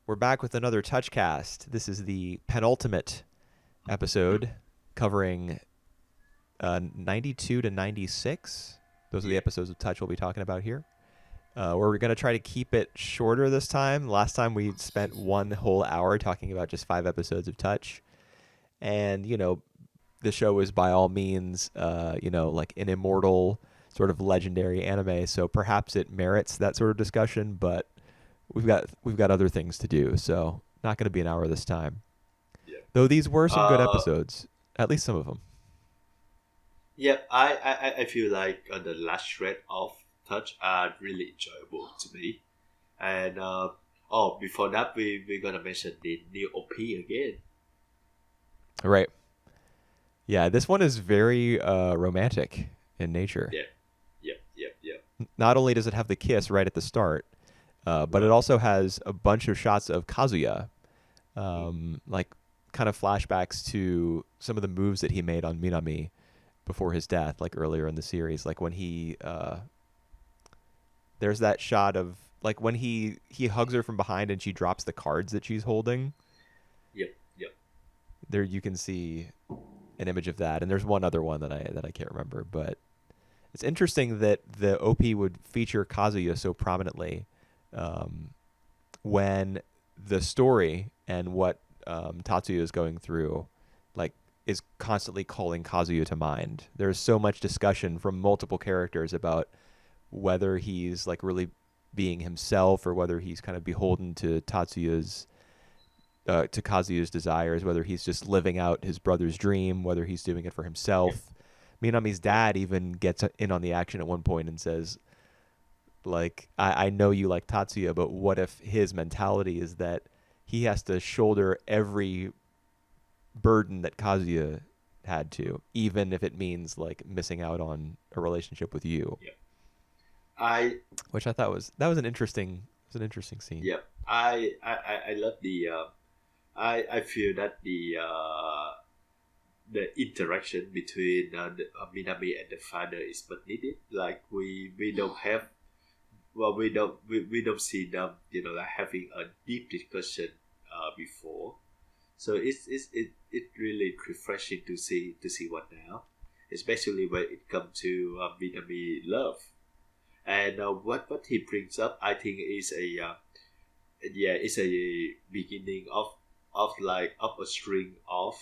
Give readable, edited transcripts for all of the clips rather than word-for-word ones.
We're back with another Touchcast. This is the penultimate episode covering 92 to 96. Those are the Yeah. episodes of Touch we'll be talking about here. We're going to try to keep it shorter this time. Last time we spent one whole hour talking about just 5 episodes of Touch. And, the show is by all means, like an immortal sort of legendary anime. So perhaps it merits that sort of discussion, but we've got other things to do, so not going to be an hour this time. Yeah. Though these were some good Uh, episodes, at least some of them. yeah. I feel like the last shred of Touch are really enjoyable to me. And before that, we're gonna mention the new OP again. Right. Yeah, this one is very romantic in nature. Yeah. Yep. Yep. Yep. Not only does it have the kiss right at the start, but it Right. also has a bunch of shots of Kazuya, like kind of flashbacks to some of the moves that he made on Minami before his death, like earlier in the series, like when he there's that shot of like when he hugs her from behind and she drops the cards that she's holding. Yep. Yep. There you can see an image of that, and there's one other one that I can't remember, but it's interesting that the OP would feature Kazuya so prominently when the story and what Tatsuya is going through, like, is constantly calling Kazuya to mind. There's so much discussion from multiple characters about whether he's like really being himself or whether he's kind of beholden to Kazuya's desires, whether he's just living out his brother's dream, whether he's doing it for Yep. himself. Minami's dad even gets in on the action at one point and says, like, I know you like Tatsuya, but what if his mentality is that he has to shoulder every burden that Kazuya had to, even if it means like missing out on a relationship with you, Yep. I which I thought was an interesting scene. Yep. I love the. I feel that the interaction between Minami and the father is much needed. Like we don't have, well, we don't see them, like having a deep discussion before. So it really refreshing to see what now, especially when it comes to Minami love. And what he brings up, I think, is it's a beginning of a string of,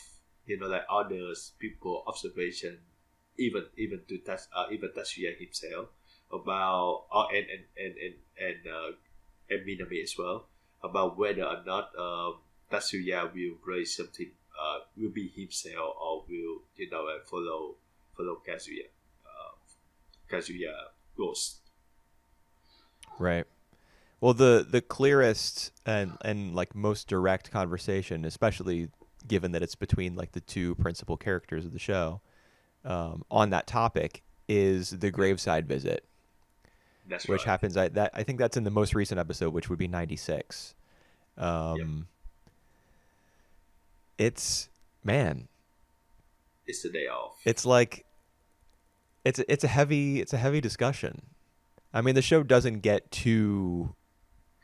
like others people observation, even even Tatsuya himself, about and Minami as well, about whether or not Tatsuya will raise something, will be himself, or will, follow Kazuya goals. Right. Well, the clearest and like most direct conversation, especially given that it's between like the two principal characters of the show, on that topic, is the graveside visit, That's which right. happens. I think that's in the most recent episode, which would be 96. Yep. Um, it's man, It's the day off. it's like it's a heavy discussion. I mean, the show doesn't get too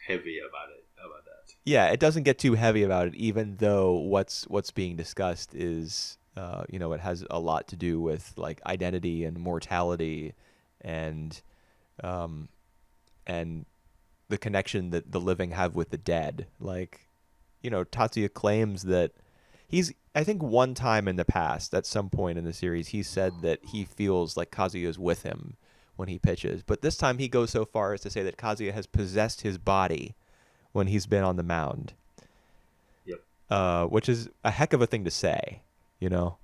Heavy about it. About that. yeah, it doesn't get too heavy about it, even though what's being discussed is, it has a lot to do with like identity and mortality, and um, and the connection that the living have with the dead. Like, Tatsuya claims that I think one time in the past, at some point in the series, he said that he feels like Kazuya is with him when he pitches. But this time he goes so far as to say that Kazuya has possessed his body when he's been on the mound, Yep. which is a heck of a thing to say, you know?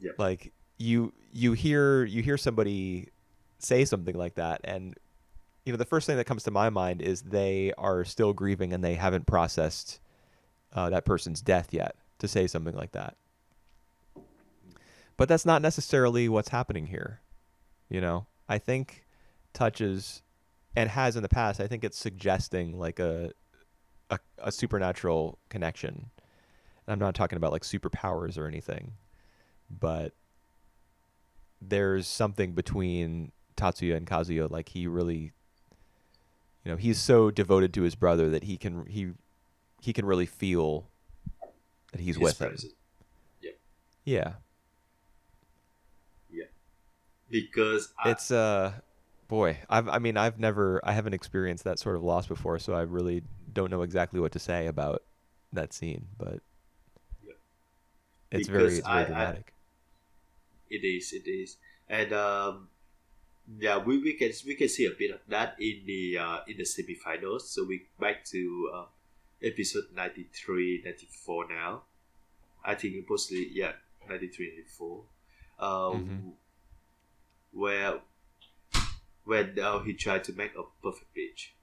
Yep. Like you hear somebody say something like that, and the first thing that comes to my mind is they are still grieving and they haven't processed that person's death yet to say something like that. But that's not necessarily what's happening here. I think touches and has in the past. I think it's suggesting like a supernatural connection. And I'm not talking about like superpowers or anything, but there's something between Tatsuya and Kazuya. Like he really, he's so devoted to his brother that he he can really feel that he's with him. Yeah. Yeah. Yeah. Because It's boy, I haven't experienced that sort of loss before, so I really don't know exactly what to say about that scene, but yeah. it's because very dramatic. it is, and yeah, we can see a bit of that in the semifinals. So we back to episode 93, 94 now. I think mostly 93, 94. Mm-hmm. Where when he tried to make a perfect pitch.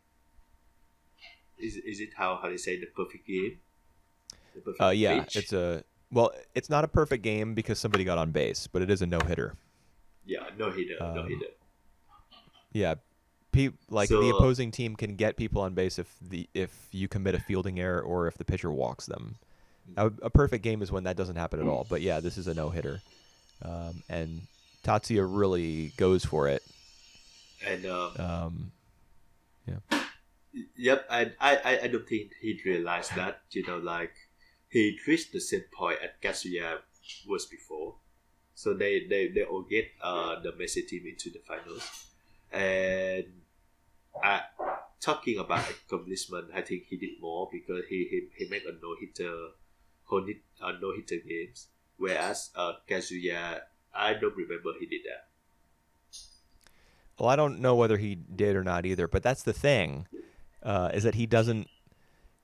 Is it how they say the perfect game? The perfect Yeah, pitch? it's not a perfect game because somebody got on base, but it is a no-hitter. Yeah, no hitter, no hitter. Yeah, like the So opposing team can get people on base if you commit a fielding error or if the pitcher walks them. A perfect game is when that doesn't happen at all. But yeah, this is a no-hitter, and Tatsuya really goes for it. and Yeah. yep, and I don't think he realized that, like he reached the same point at Kazuya was before. So they all get the Messi team into the finals. And talking about accomplishment, I think he did more because he made a no hitter games. Whereas Kazuya, I don't remember he did that. Well, I don't know whether he did or not either, but that's the thing, is that he doesn't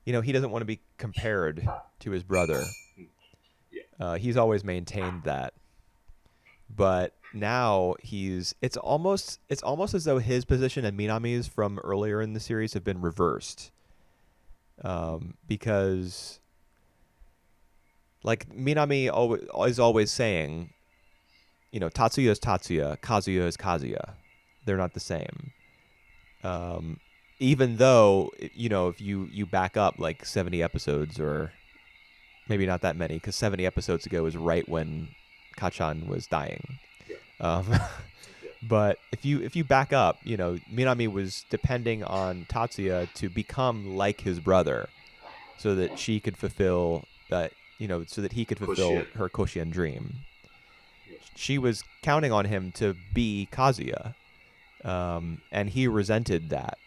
want to be compared to his brother. Yeah. He's always maintained that. But now it's almost as though his position and Minami's from earlier in the series have been reversed. Because like Minami is always saying, Tatsuya is Tatsuya, Kazuya is Kazuya. They're not the same. Even though, if you back up like 70 episodes, or maybe not that many, because 70 episodes ago is right when Kachan was dying. Yeah. But if you back up, Minami was depending on Tatsuya to become like his brother, so that she could fulfill that, so that he could fulfill her Koshien dream. Yeah. She was counting on him to be Kazuya, and he resented that.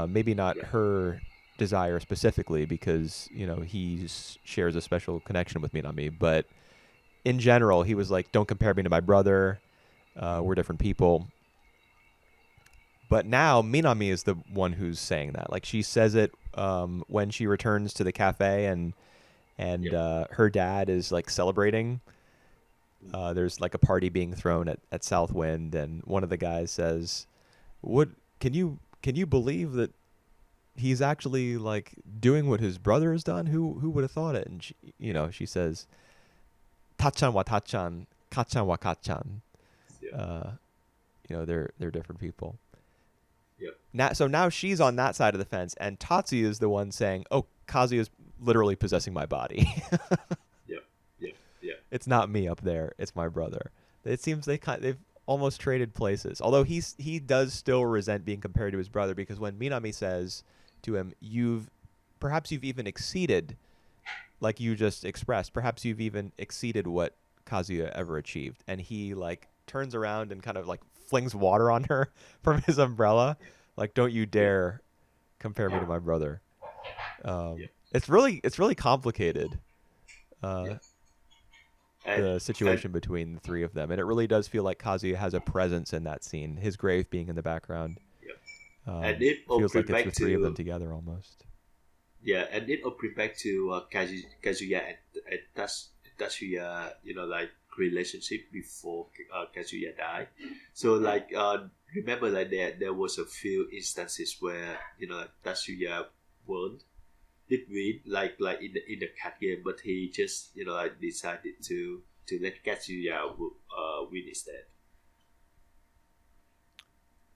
Maybe not her desire specifically, because he shares a special connection with Minami, but in general, he was like, "Don't compare me to my brother. We're different people." But now Minami is the one who's saying that. Like, she says it when she returns to the cafe, and her dad is like celebrating. There's like a party being thrown at Southwind, and one of the guys says, "What can you believe that he's actually like doing what his brother has done? Who would have thought it?" And she says, "Tachan wa Tachan, Kachan wa Kachan." They're different people. Yep. Now she's on that side of the fence, and Tatsuya is the one saying, "Oh, Kazuya is literally possessing my body." Yep. It's not me up there; it's my brother. It seems they've almost traded places. Although he does still resent being compared to his brother, because when Minami says to him, perhaps you've even exceeded, like you just expressed, perhaps you've even exceeded what Kazuya ever achieved, and he like turns around and kind of like flings water on her from his umbrella, like, "Don't you dare compare me to my brother." It's really complicated, the situation between the three of them, and it really does feel like Kazuya has a presence in that scene, his grave being in the background. And it feels like it's the three of them together almost. Yeah, and it all brings back to Kazuya and Tatsuya, like relationship before Kazuya died. So like remember, like there was a few instances where like Tatsuya did win, like in the card game, but he just like decided to let Kazuya win instead.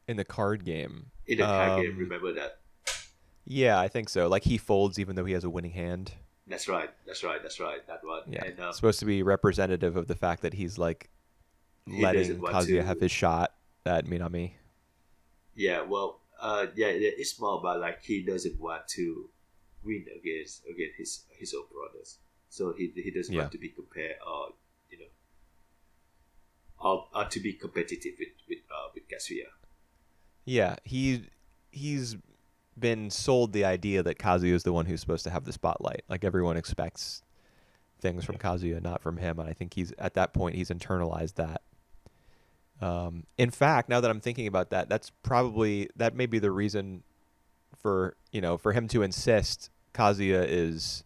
In the card game. In the card game, remember that? Yeah, I think so. Like, he folds even though he has a winning hand. That's right. That one. Yeah, And, it's supposed to be representative of the fact that he's like letting Kazuya have his shot at Minami. Yeah, well, it's more about like he doesn't want win against his own brothers. So he doesn't Yeah. want to be compared or you know or to be competitive with Kazuya. Yeah, he's been sold the idea that Kazuya is the one who's supposed to have the spotlight. Like everyone expects things from Kazuya, not from him, and I think he's at that point he's internalized that. In fact, now that I'm thinking about that, that may be the reason for him to insist Kazuya is,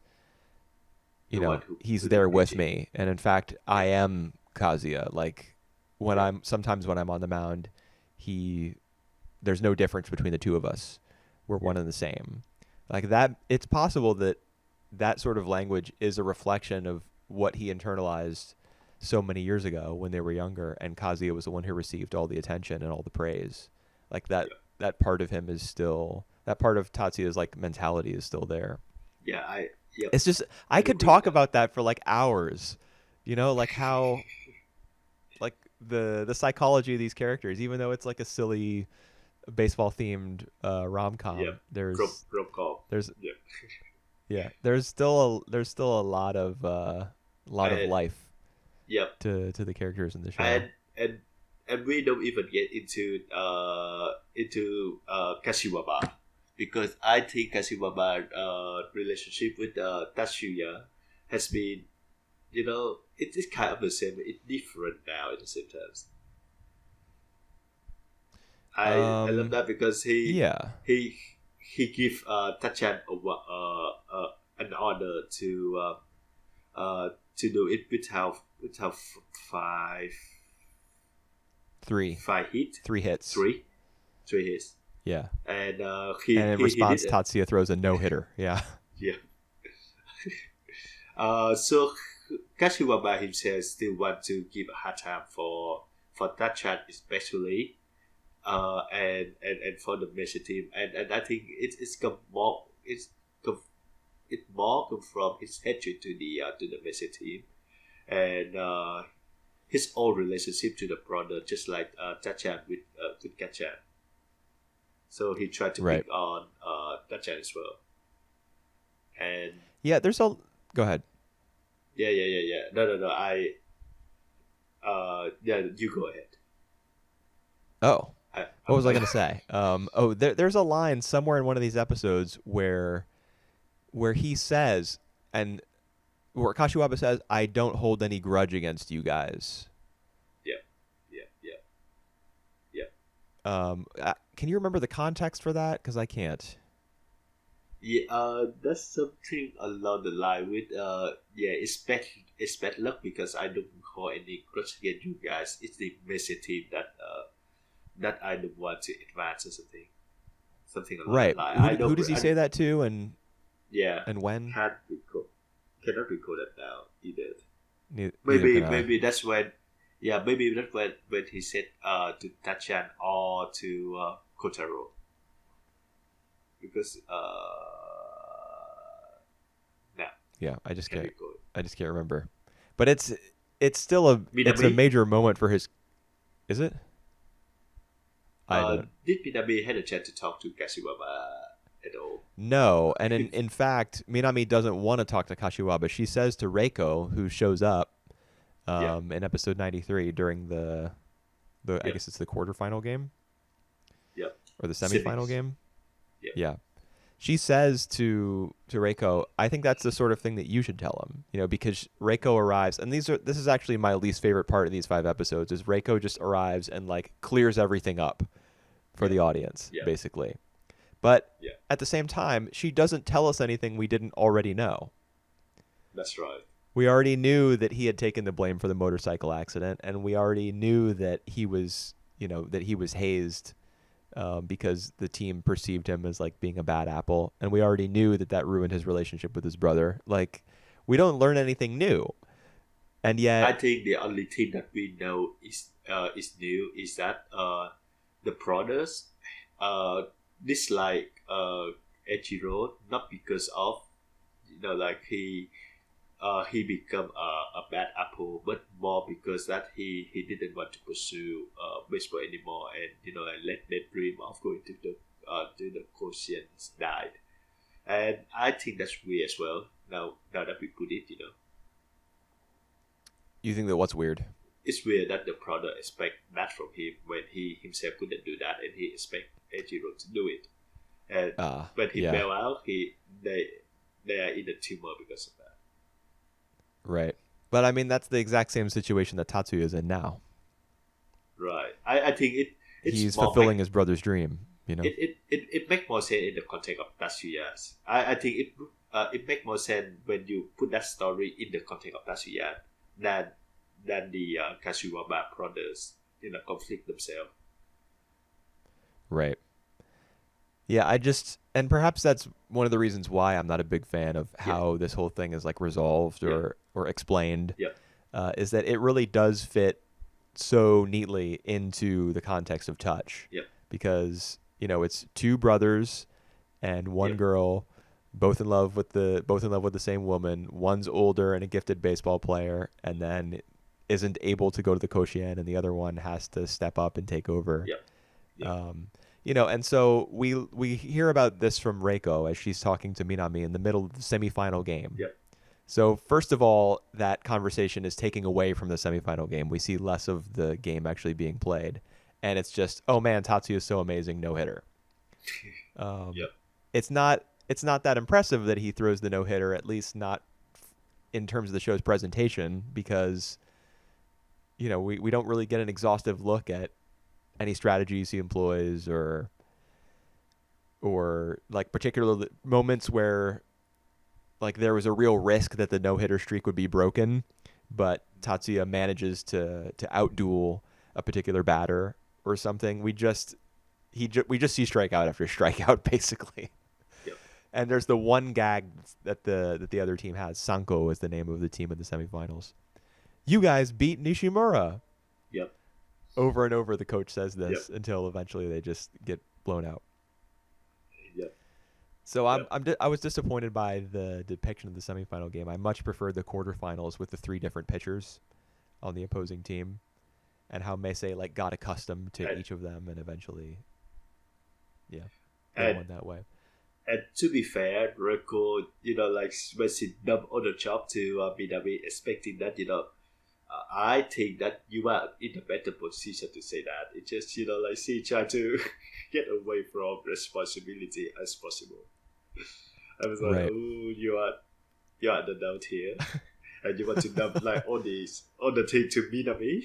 The one who he's did there with it. me, and in fact, I am Kazuya. Like when Yeah. when I'm on the mound, there's no difference between the two of us. We're one and the same. Like that, it's possible that that sort of language is a reflection of what he internalized so many years ago when they were younger, and Kazuya was the one who received all the attention and all the praise. Like that part of him is still, that part of Tatsuya's like mentality is still there. Yeah, It's just I I could agree talk with that. about that for like hours. Like how like the psychology of these characters, even though it's like a silly baseball themed rom Yeah, com. rom com. There's Yeah, yeah, there's still a lot of and life yeah, to the characters in the show. and and and we don't even get into Kashiwaba because I think Kashiwaba relationship with Tatsuya has been it is kind of the same. It's different now at the same time. I love that because Yeah, he give Tachan an order to do it without five three five hit three hits. three hits Yeah, and and in he response, did it. Tatsuya throws a no hitter. Yeah, Yeah. So Kashiwaba himself still want to give a hard time for Tachan especially and for the Messi team and I think it more come from his hatred to the Messi team and his own relationship to the brother just like Tachan with Kachan. So he tried to right. pick on Tachan as well. And Yeah, go ahead. yeah. No. Yeah, you go ahead. Oh, what was I I gonna say? There's a line somewhere in one of these episodes where he says, and where Kashiwaba says, "I don't hold any grudge against you guys." yeah. Can you remember the context for that? Because I can't. Yeah, that's something along the line with yeah, it's bad luck because I don't hold any grudge against you guys. It's the Messi team that I don't want to advance or something along Right. that line. Who I who don't. does he say that to, and Yeah, when? cannot recall that now either. Neither can I. Maybe that's when. Yeah, maybe that's when he said to Tachan or to Kotaro because no, Yeah, I just can't can't. recall. I just can't remember. But it's still it's a Minami, major moment for his. Is it? I don't. did Minami had a chance to talk to Kashiwaba at all? No, and in fact, Minami doesn't want to talk to Kashiwaba. She says to Reiko, who shows up Yeah, in episode 93 during the I yeah, guess it's the quarterfinal game yeah. or the semifinal Civics. game. Yeah, Yeah. She says to Reiko, I think that's the sort of thing that you should tell him, because Reiko arrives, and this is actually my least favorite part of these 5 episodes, is Reiko just arrives and like clears everything up for yeah, the audience, yeah, basically. But yeah. at the same time, she doesn't tell us anything we didn't already know. That's right. We already knew that he had taken the blame for the motorcycle accident, and we already knew that he was hazed because the team perceived him as like being a bad apple, and we already knew that ruined his relationship with his brother. Like, we don't learn anything new, and I yet, think the only thing that we know is new is that the brothers dislike Echiro not because of like he become a bad apple, but more because that he didn't want to pursue baseball anymore, and let that dream of going to the Coscians died, and I think that's weird as well. Now that we put it, You think that what's weird? it's weird that the product expect that from him when he himself couldn't do that, and he expect Ejiro to do it. And when he Yeah, bail out, they are in a tumor because of that. right. But I mean, that's the exact same situation that Tatsuya is in now. Right. I think it's He's more fulfilling his brother's dream. You know. it makes more sense in the context of Tatsuya's. I think it makes more sense when you put that story in the context of Tatsuya than the Kashiwama brothers in a conflict themselves. Right. Yeah, and perhaps that's one of the reasons why I'm not a big fan of Yeah. how this whole thing is like resolved or explained. Yeah. Is that it really does fit so neatly into the context of Touch. Yeah. Because it's two brothers and one Yeah. girl, both in love with the same woman. One's older and a gifted baseball player, and then isn't able to go to the Koshien, and the other one has to step up and take over. Yeah. Yeah. And so we hear about this from Reiko as she's talking to Minami in the middle of the semifinal game. Yeah. So first of all, that conversation is taking away from the semifinal game. We see less of the game actually being played, and it's just, oh man, Tatsuya is so amazing, no hitter. Yep. It's not that impressive that he throws the no hitter, at least not in terms of the show's presentation, because we don't really get an exhaustive look at any strategies he employs or like particular moments where like there was a real risk that the no-hitter streak would be broken, but Tatsuya manages to outduel a particular batter or something. We just see strikeout after strikeout basically. Yep. And there's the one gag that the other team has. Sanko is the name of the team in the semifinals. You guys beat Nishimura. Yep. Over and over, the coach says this until eventually they just get blown out. Yep. So I was disappointed by the depiction of the semifinal game. I much preferred the quarterfinals with the three different pitchers on the opposing team, and how Meisei like got accustomed to each of them, and eventually, they won that way. And to be fair, Reiko, like when she dumped on the job to Minami, expecting that, I think that you are in a better position to say that. It's just, like she tried to get away from responsibility as possible. I was like, Right. oh, you are the doubt here. And you want to dump like all the thing to Minami?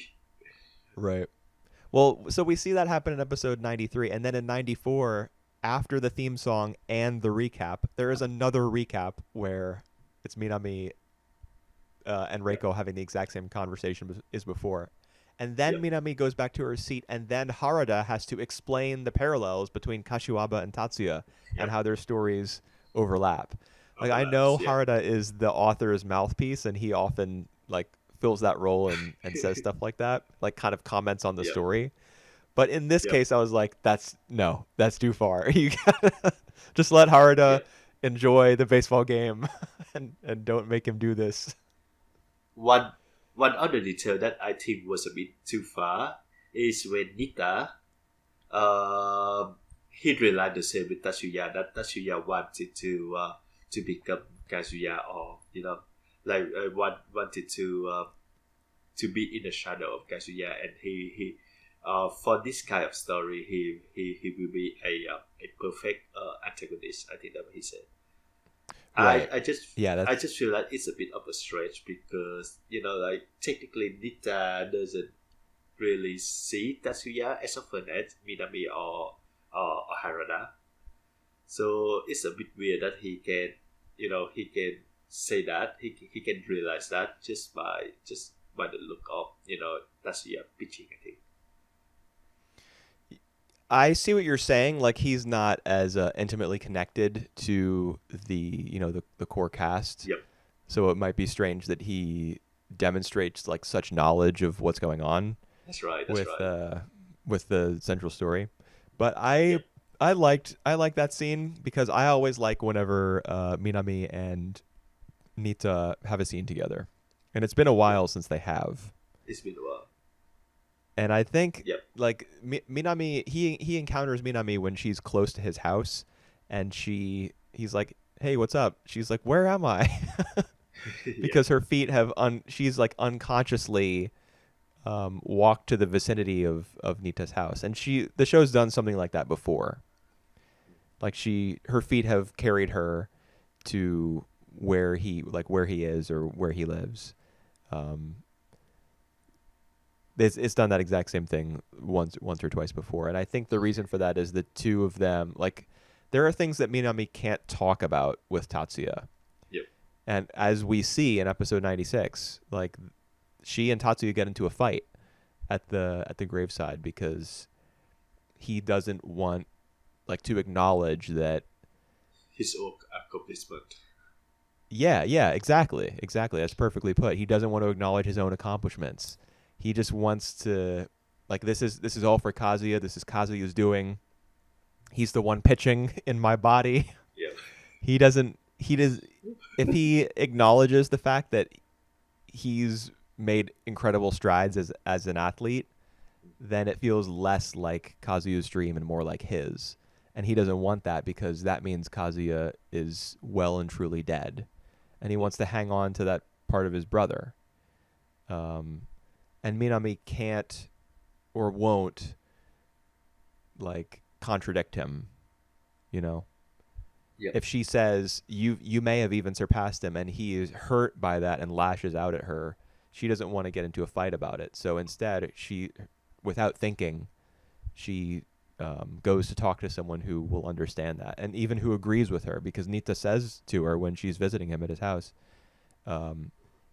Right. Well, so we see that happen in episode 93, and then in 94, after the theme song and the recap, there is another recap where it's Minami and Reiko having the exact same conversation as before. And then Minami goes back to her seat, and then Harada has to explain the parallels between Kashiwaba and Tatsuya and how their stories overlap. Like, I know Harada is the author's mouthpiece, and he often like fills that role and says stuff like that, like kind of comments on the story. But in this case, I was like, that's too far. You gotta just let Harada enjoy the baseball game and don't make him do this. One other detail that I think was a bit too far is when Nita, he realized the same with Tatsuya, that Tatsuya wanted to become Kazuya, or wanted to be in the shadow of Kazuya, and he for this kind of story he will be a perfect antagonist. I think that's what he said. Right. I just feel like it's a bit of a stretch because like technically Nita doesn't really see Tatsuya as often as Minami or Harada, so it's a bit weird that he can say that he can realize that just by the look of Tatsuya pitching, I think. I see what you're saying. Like, he's not as intimately connected to the core cast. Yep. So it might be strange that he demonstrates like such knowledge of what's going on. That's right. With the central story. But I liked that scene because I always like whenever Minami and Nita have a scene together, and it's been a while since they have. It's been a while. And I think like Minami, he encounters Minami when she's close to his house, and he's like, hey, what's up? She's like, where am I? Yeah. Because her feet have she's like unconsciously walked to the vicinity of Nita's house, and the show's done something like that before. Like her feet have carried her to where he is or where he lives. Um, it's done that exact same thing once or twice before, and I think the reason for that is the two of them, like, there are things that Minami can't talk about with Tatsuya. Yep. And as we see in episode 96, like, she and Tatsuya get into a fight at the graveside because he doesn't want, like, to acknowledge that His own accomplishment. yeah, exactly. That's perfectly put. He doesn't want to acknowledge his own accomplishments. He just wants to, like, this is all for Kazuya. This is Kazuya's doing. He's the one pitching in my body. Yeah. He does if he acknowledges the fact that he's made incredible strides as an athlete, then it feels less like Kazuya's dream and more like his. And he doesn't want that because that means Kazuya is well and truly dead. And he wants to hang on to that part of his brother. And Minami can't or won't, like, contradict him, you know? Yep. If she says, you may have even surpassed him, and he is hurt by that and lashes out at her, she doesn't want to get into a fight about it. So instead, she, without thinking, she goes to talk to someone who will understand that, and even who agrees with her, because Nita says to her when she's visiting him at his house,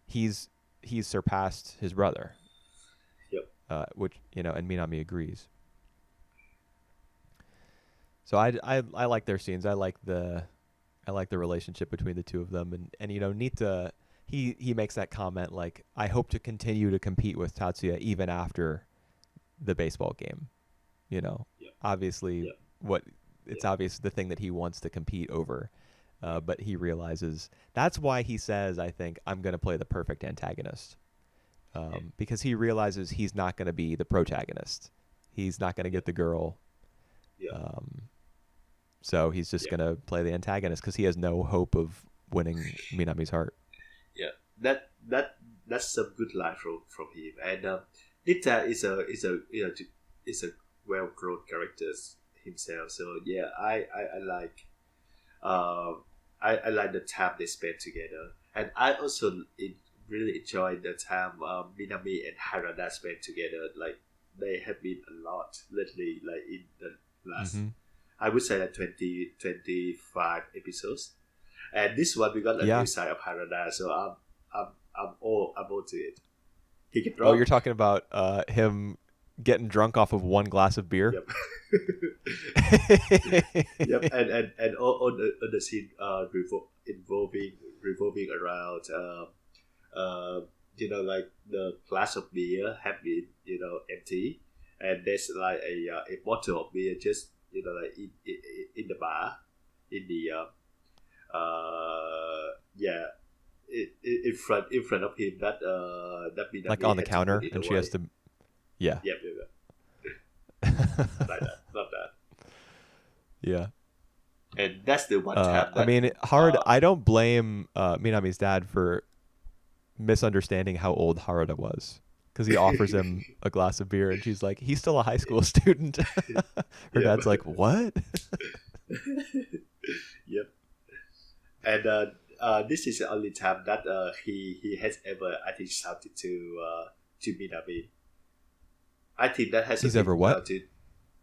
he's surpassed his brother. Yep. Which, and Minami agrees. So I like their scenes. I like the relationship between the two of them, and Nita, he makes that comment like, I hope to continue to compete with Tatsuya even after the baseball game. Yep. Obviously, Yep. it's obvious the thing that he wants to compete over, but he realizes that's why he says, I think, I'm going to play the perfect antagonist, because he realizes he's not going to be the protagonist. He's not going to get the girl. Yeah. So he's just going to play the antagonist because he has no hope of winning Minami's heart. Yeah. That's some good line from him. And Nita is a well grown character himself. So yeah, I like I like the time they spend together, and I also really enjoy the time Minami and Harada spend together. Like, they have been a lot lately, like in the last, I would say, like 25 episodes. And this one we got a new side of Harada, so I'm all to it. He can Oh, you're talking about him getting drunk off of one glass of beer? Yep. Yep. And all the scene revolving around like the glass of beer have been empty, and there's like a bottle of beer just like in the bar, in the in front of him, that Minami like on the counter, and she has to Yep. Like that, love that. Yeah. And that's the one time that, I mean, I don't blame Minami's dad for misunderstanding how old Harada was, because he offers him a glass of beer and she's like, he's still a high school student. Her dad's like, what? Yep. And this is the only time that he has ever, I think, shouted to Minami. I think that has he's ever what?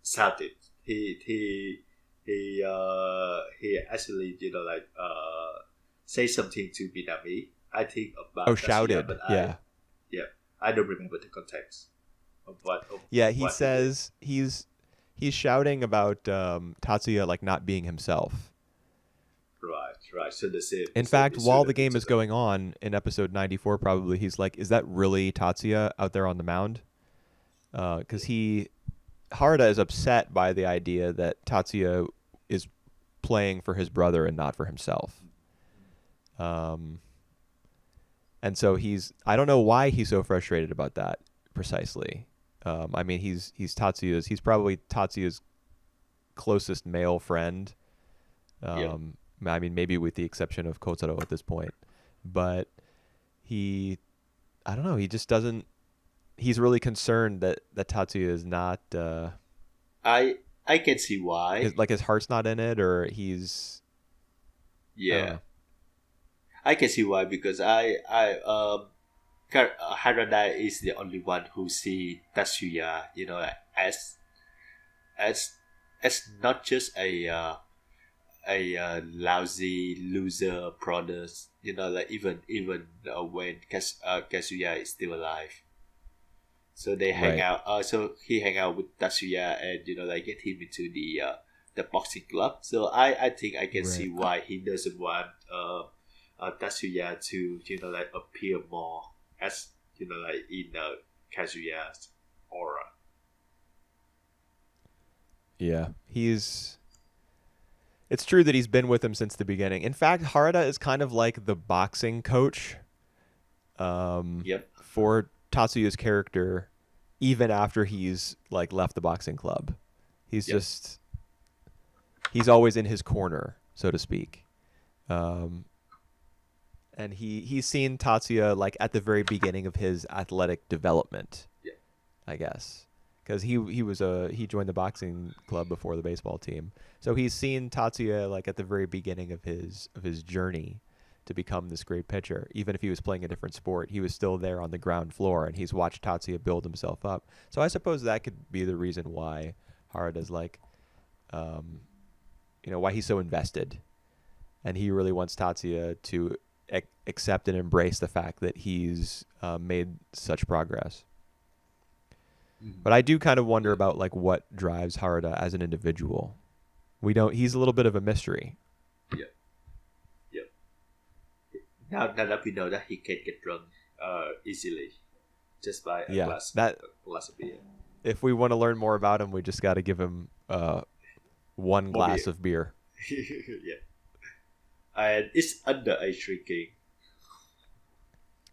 Shouted. He actually say something to Minami. I think about shouted. But yeah. I don't remember the context of what. He says he's shouting about Tatsuya, like, not being himself. Right. So the same. In fact, while the game is going on in episode 94, probably, he's like, "Is that really Tatsuya out there on the mound?" Because Harada is upset by the idea that Tatsuya is playing for his brother and not for himself. And so I don't know why he's so frustrated about that precisely. I mean, he's probably Tatsuya's closest male friend. I mean, maybe with the exception of Kotaro at this point, but I don't know. He just doesn't. He's really concerned that Tatsuya is not. I can see why. Like his heart's not in it, or he's. I don't Yeah, know. I can see why because Harada is the only one who see Tatsuya, as as not just a lousy loser product. Like even when Kazuya is still alive, so they hang Right. out. So he hang out with Tatsuya and like get him into the boxing club. So I think I can see Right. why he doesn't want Tatsuya to like appear more as like in Kazuya's aura. Yeah. It's true that he's been with him since the beginning. In fact, Harada is kind of like the boxing coach Yep. for Tatsuya's character, even after he's like left the boxing club. He's Yep. just he's always in his corner, so to speak. Um, and he's seen Tatsuya like at the very beginning of his athletic development, Yeah. I guess, because he joined the boxing club before the baseball team, so he's seen Tatsuya like at the very beginning of his journey to become this great pitcher. Even if he was playing a different sport, he was still there on the ground floor, and he's watched Tatsuya build himself up. So I suppose that could be the reason why Harada's like, um, why he's so invested, and he really wants Tatsuya to accept and embrace the fact that he's made such progress. Mhm. But I do kind of wonder about like what drives Harada as an individual. We don't. He's a little bit of a mystery. Yep. Yep. Now that we know that he can get drunk easily just by a Yeah, glass of beer. if we want to learn more about him, we just got to give him one More glass beer. of beer. Yeah. And it's underage drinking.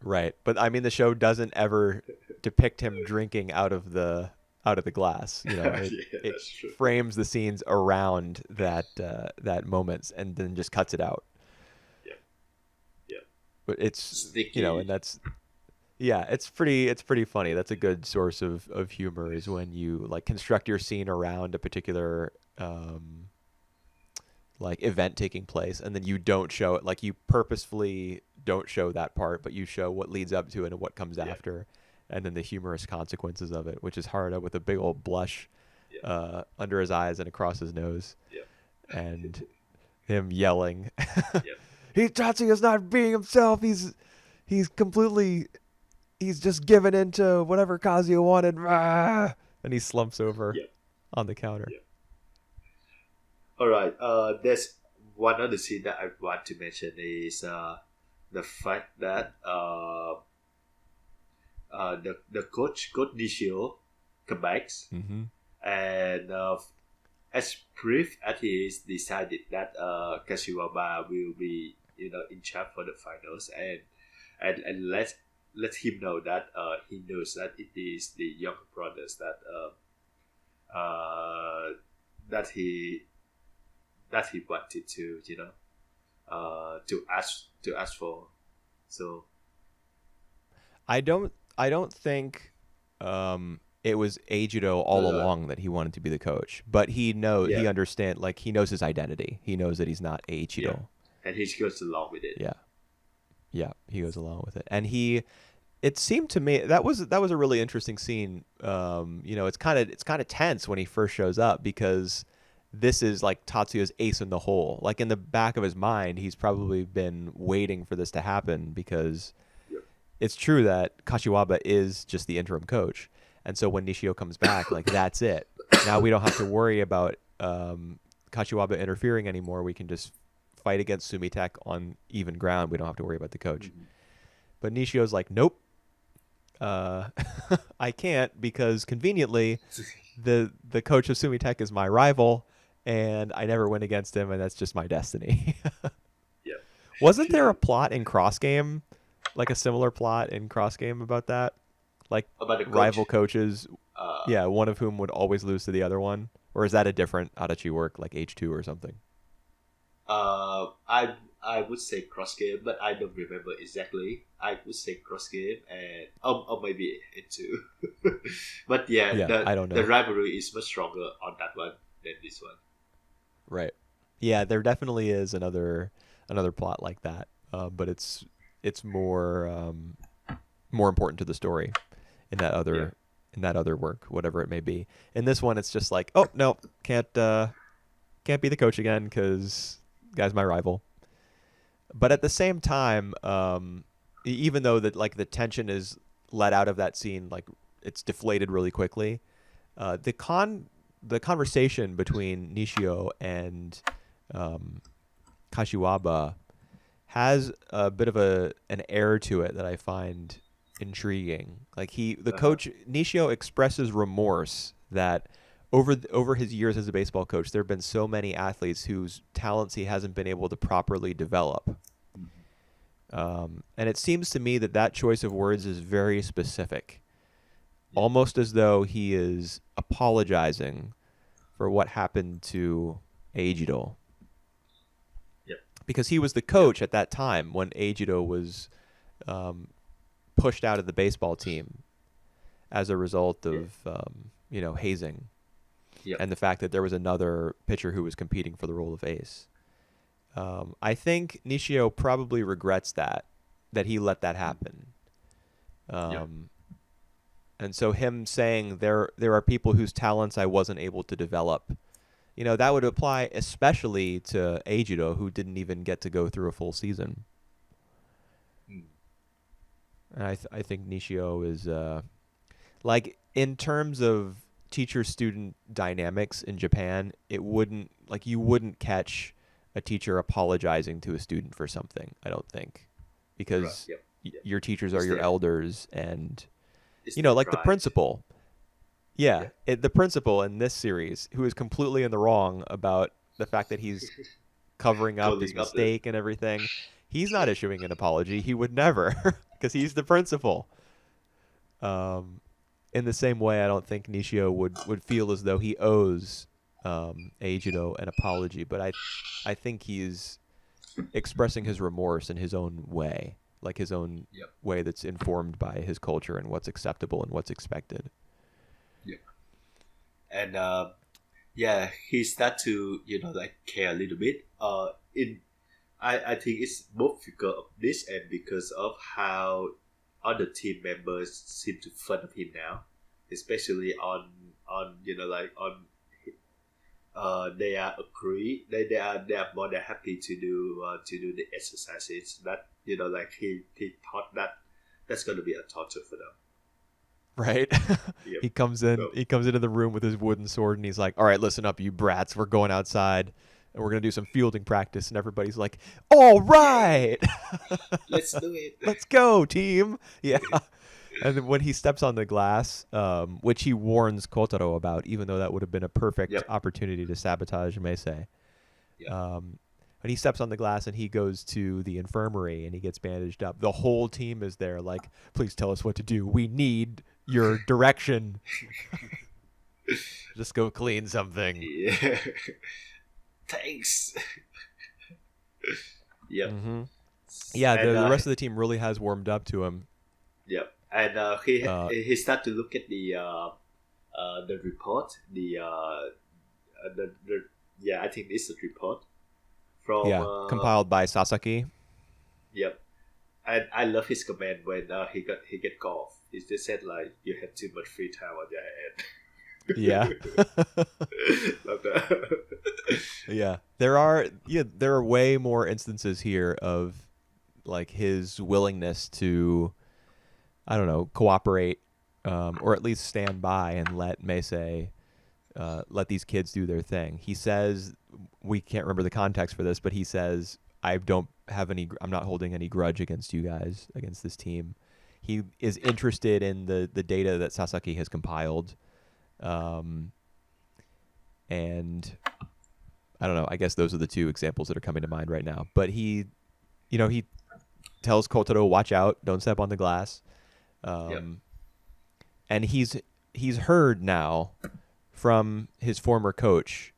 Right. But I mean, the show doesn't ever depict him drinking out of the glass. It Yeah, it that's true. frames the scenes around that moment and then just cuts it out. Yeah. Yeah. But it's Sneaky. and that's it's pretty funny. That's a good source of humor is when you like construct your scene around a particular like event taking place, and then you don't show it, like you purposefully don't show that part, but you show what leads up to it and what comes Yeah. after, and then the humorous consequences of it, which is Harada with a big old blush Yeah. under his eyes and across his nose, Yeah. and him yelling, Yeah. Tatsuya's not being himself. He's completely he's just given into whatever Kazuya wanted. Rah! And he slumps over Yeah. on the counter. Yeah. All right. There's one other scene that I want to mention is the fact that the coach Nishio comes back Mm-hmm. and as brief as he is decided that Kashiwaba will be in charge for the finals and let him know that he knows that it is the younger brothers that he wanted to to ask for. So I don't think it was Eiichiro all No. along that he wanted to be the coach, but he knows he Yeah. understand like he knows his identity. He knows that he's not Eiichiro. Yeah. and he goes along with it. Yeah, he goes along with it, and it seemed to me that was a really interesting scene. It's kind of tense when he first shows up because this is like Tatsuya's ace in the hole. Like in the back of his mind, he's probably been waiting for this to happen because Yep. it's true that Kashiwaba is just the interim coach, and so when Nishio comes back, like that's it. Now we don't have to worry about Kashiwaba interfering anymore. We can just fight against Sumitek on even ground. We don't have to worry about the coach. Mhm. But Nishio's like, nope, I can't because conveniently the coach of Sumitek is my rival, and I never win against him, and that's just my destiny. Yeah. Wasn't there a plot in Cross Game, like a similar plot in Cross Game about that? Like About the coach, rival coaches, uh, one of whom would always lose to the other one? Or is that a different Adachi work, like H2 or something? I would say cross game, but I don't remember exactly. I would say cross game, and or maybe it too. But yeah, Yeah, I don't the know. rivalry is much stronger on that one than this one. Right. Yeah, there definitely is another plot like that, but it's more important to the story in that Yeah, other work, whatever it may be. In this one, it's just like, oh no, can't be the coach again because guy's my rival. But at the same time, even though that like the tension is let out of that scene, like it's deflated really quickly. The conversation between Nishio and um, Kashiwaba has a bit of an air to it that I find intriguing. Like the uh huh, coach Nishio expresses remorse that over his years as a baseball coach, there have been so many athletes whose talents he hasn't been able to properly develop. And it seems to me that that choice of words is very specific, yeah, almost as though he is apologizing for what happened to Eiichiro, yep, because he was the yep, coach at that time when Eiichiro was um, pushed out of the baseball team as a result yeah, of hazing yep, and the fact that there was another pitcher who was competing for the role of ace. I think Nishio probably regrets that he let that happen. yep, Um, and so him saying there are people whose talents I wasn't able to develop, that would apply especially to Eiichiro, who didn't even get to go through a full season. mm, And I think Nishio is like in terms of teacher student dynamics in Japan, it wouldn't like you wouldn't catch a teacher apologizing to a student for something, I don't think. right, Because yep, yep. your teachers are It's your their elders and it's their like the pride. principal. Yeah, Yeah, the principal in this series who is completely in the wrong about the fact that he's covering up his calling up the mistake and everything. He's not issuing an apology. He would never because he's the principal. Um, in the same way, I don't think Nishio would feel as though he owes Eiichiro an apology, but I think he's expressing his remorse in his own way, like his own yep, way that's informed by his culture and what's acceptable and what's expected. yep, and yeah, he start to like care a little bit. In I think it's both because of this and because of how other team members seem to fun of him now, especially on like on they are agree they are more than happy to do the exercises that like he thought that that's gonna be a torture for them. Right? Yep. He So comes into the room with his wooden sword and he's like, "All right, listen up, you brats. We're going outside and we're going to do some fielding practice." And everybody's like, "All yay, right. let's do it. Let's go, team." Yeah. And then when he steps on the glass, which he warns Kotaro about, even though that would have been a perfect Yep. opportunity to sabotage Meisei. Yep. Um, when he steps on the glass and he goes to the infirmary and he gets bandaged up, the whole team is there, like, "Please tell us what to do. We need your direction. Just go clean something." Yeah. Thanks. Yep. hmm Yeah, And the rest of the team really has warmed up to him. yep. And he Uh, he start to look at the report, the yeah, I think it's a report from yeah, compiled by Sasaki. yep. And I love his comment when he get golf. He just said like you had too much free time on your Yeah. hand. Love that. Yeah. There are way more instances here of like his willingness to, I don't know, cooperate, or at least stand by and let Meisei, let these kids do their thing. He says, we can't remember the context for this, but he says, I'm not holding any grudge against you guys, against this team. He is interested in the data that Sasaki has compiled. Um, and I don't know, I guess those are the two examples that are coming to mind right now. But he tells Kotaro, watch out, don't step on the glass. Yep. Um, and he's heard now from his former coach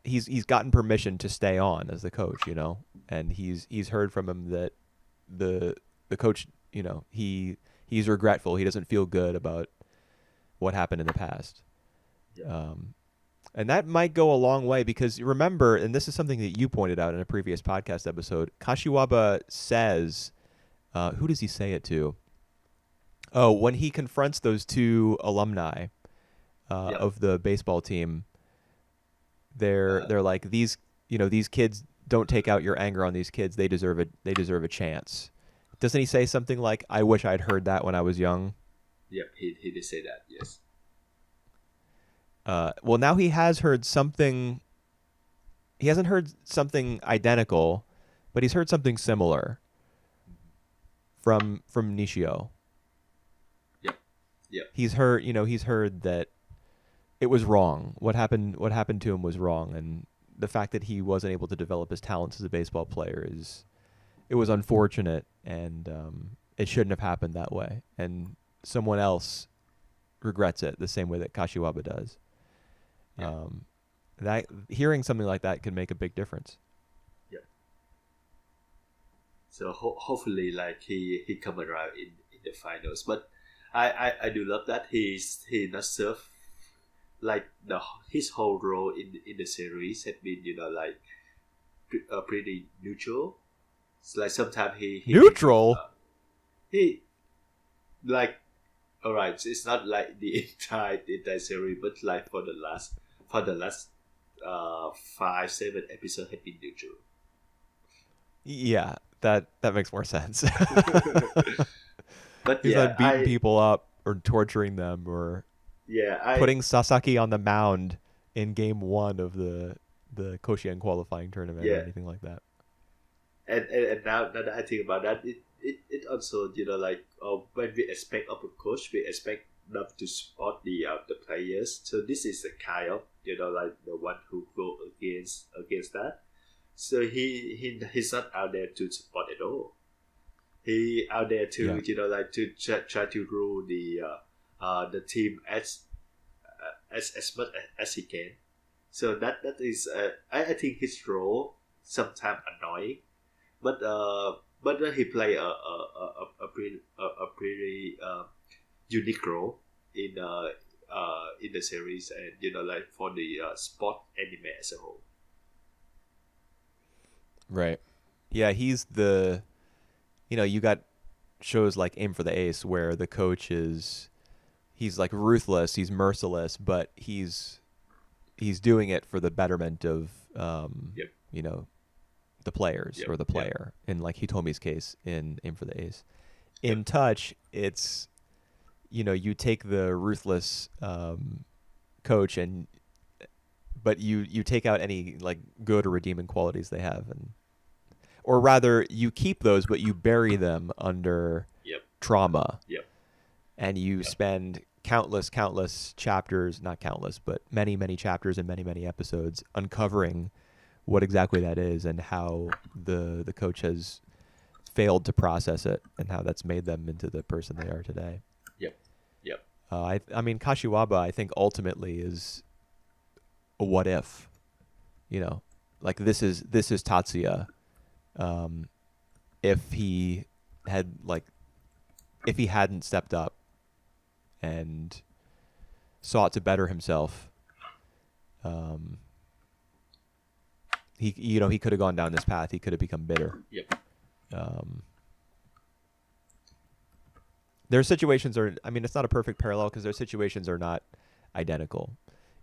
he's gotten permission to stay on as the coach, you know, and he's heard from him that the coach, you know, he's regretful. He doesn't feel good about what happened in the past. Yeah. And that might go a long way because remember, and this is something that you pointed out in a previous podcast episode, Kashiwaba says, who does he say it to? Oh, when he confronts those two alumni of the baseball team, they're like, these kids, don't take out your anger on these kids. They deserve a chance. Doesn't he say something like, I wish I'd heard that when I was young? Yep, he did say that, yes. Well, now he has heard something. He hasn't heard something identical, but he's heard something similar from Nishio. Yep. He's heard that it was wrong. What happened to him was wrong, and the fact that he wasn't able to develop his talents as a baseball player it was unfortunate, and it shouldn't have happened that way. And someone else regrets it the same way that Kashiwaba does. Yeah. That hearing something like that can make a big difference. Yeah. So hopefully, like he come around in the finals. But I do love that he not served like his whole role in the series had been like pretty neutral. It's like sometimes he neutral. He like, all right. It's not like the entire series, but like for the last 5-7 episodes had been neutral. Yeah, that makes more sense. But he's not beating people up or torturing them or putting Sasaki on the mound in game 1 of the Koshien qualifying tournament or anything like that. And now that I think about that, it also like when we expect of a coach, we expect them to support the players. So this is the kind of like the one who go against that. So he's not out there to support at all. He out there to like to try to rule the team as much as he can. So that is I think his role sometimes annoying, but he play a pretty unique role in the series, and like for the sport anime as a whole. Right. Yeah, he's the. You got shows like Aim for the Ace where the coach he's like ruthless, he's merciless, but he's doing it for the betterment of the players or the player. In like Hitomi's case in Aim for the Ace. In Touch, it's you take the ruthless coach but you take out any like good or redeeming qualities they have, or rather you keep those but you bury them under trauma. And you spend countless chapters, not countless, but many chapters and many episodes uncovering what exactly that is and how the coach has failed to process it and how that's made them into the person they are today. I mean, Kashiwaba, I think ultimately is a what if, like this is Tatsuya. If he hadn't stepped up and sought to better himself, he could have gone down this path. He could have become bitter. Their situations it's not a perfect parallel because their situations are not identical.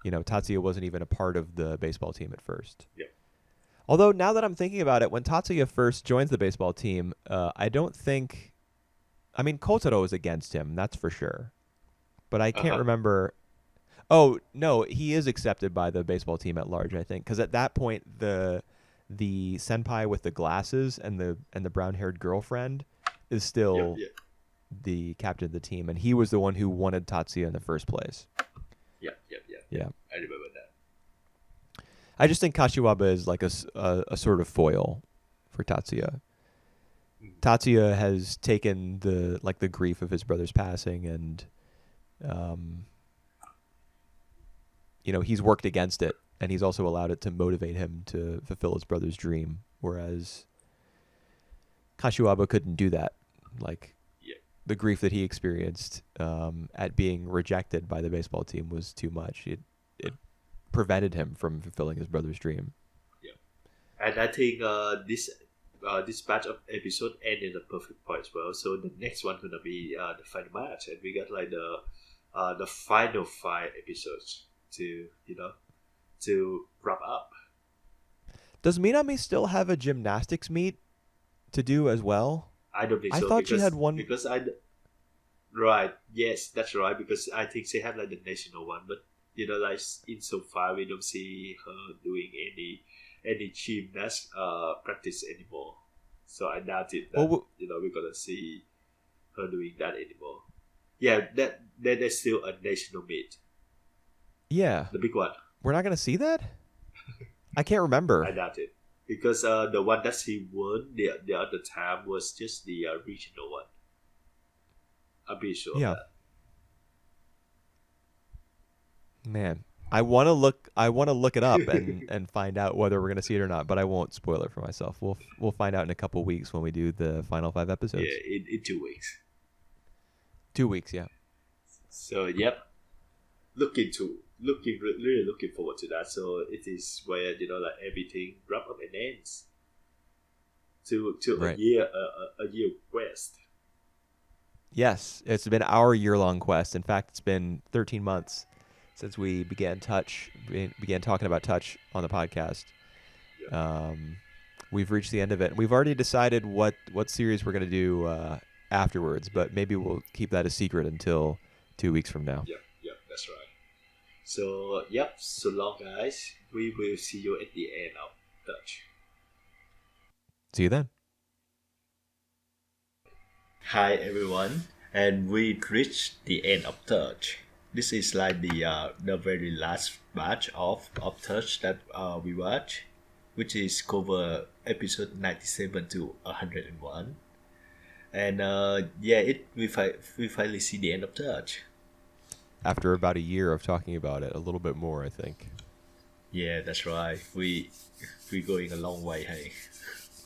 Tatsuya wasn't even a part of the baseball team at first. Although now that I'm thinking about it, when Tatsuya first joins the baseball team, I don't think... Kotaro is against him, that's for sure. But I can't remember... Oh, no, he is accepted by the baseball team at large, I think. Because at that point, the senpai with the glasses and the brown-haired girlfriend is still the captain of the team. And he was the one who wanted Tatsuya in the first place. Yeah. I remember that. I just think Kashiwaba is like a sort of foil for Tatsuya. Tatsuya has taken the grief of his brother's passing and he's worked against it and he's also allowed it to motivate him to fulfill his brother's dream, whereas Kashiwaba couldn't do that. Like, Yeah. the grief that he experienced at being rejected by the baseball team was too much. It prevented him from fulfilling his brother's dream. Yeah. And I think this batch of episode ended a perfect point as well. So the next one gonna be the final match, and we got like the final 5 episodes to to wrap up. Does Minami still have a gymnastics meet to do as well? I don't think I so. thought because, she had one. because right, yes, that's right. Because I think she had like the national one, but like in so far we don't see her doing any gymnast practice anymore. So I doubt it that we're gonna see her doing that anymore. Yeah, that there's still a national meet. Yeah, The big one. we're not gonna see that. I can't remember. I doubt it because the one that she won the other time was just the regional one. I'm pretty sure. Yeah. Of that. Man, I want to look it up and find out whether we're gonna see it or not. But I won't spoil it for myself. We'll find out in a couple weeks when we do the final 5 episodes. Yeah, in 2 weeks. 2 weeks, yeah. So yep, really looking forward to that. So it is where like everything wrap up and ends to Right. a year quest. Yes, it's been our year-long quest. In fact, it's been 13 months since we began talking about Touch on the podcast. Yeah. We've reached the end of it. We've already decided what series we're going to do afterwards, but maybe we'll keep that a secret until 2 weeks from now. Yep, that's right. So yep, so long guys. We will see you at the end of Touch. See you then. Hi everyone, and we reached the end of Touch. This is like the very last batch of Touch that we watch, which is cover episode 97 to 101. And we finally see the end of Touch. After about a year of talking about it, a little bit more, I think. Yeah, that's right. We're going a long way, hey.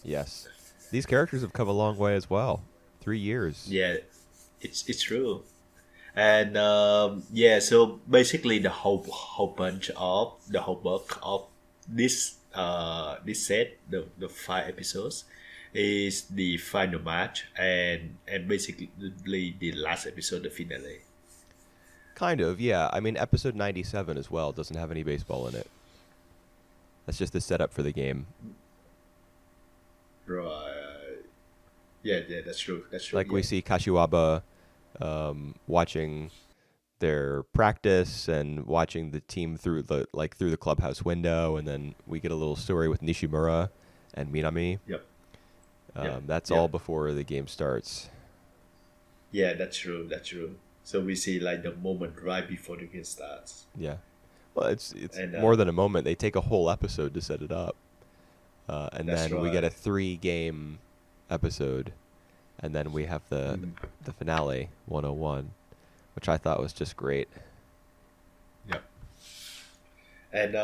Yes, these characters have come a long way as well. 3 years. Yeah, it's true. And so basically the whole bunch of the whole bulk of this set, the 5 episodes, is the final match and basically the last episode, the finale. Kind of, yeah. I mean, episode 97 as well doesn't have any baseball in it. That's just the setup for the game. Right. Yeah, that's true. Like, we see Kashiwaba watching their practice and watching the team through the clubhouse window, and then we get a little story with Nishimura and Minami. Yep. That's all before the game starts. Yeah, that's true. So we see like the moment right before the game starts. Yeah. Well, it's more than a moment. They take a whole episode to set it up. And then we get a 3-game episode, and then we have the finale 101, which I thought was just great. Yep. And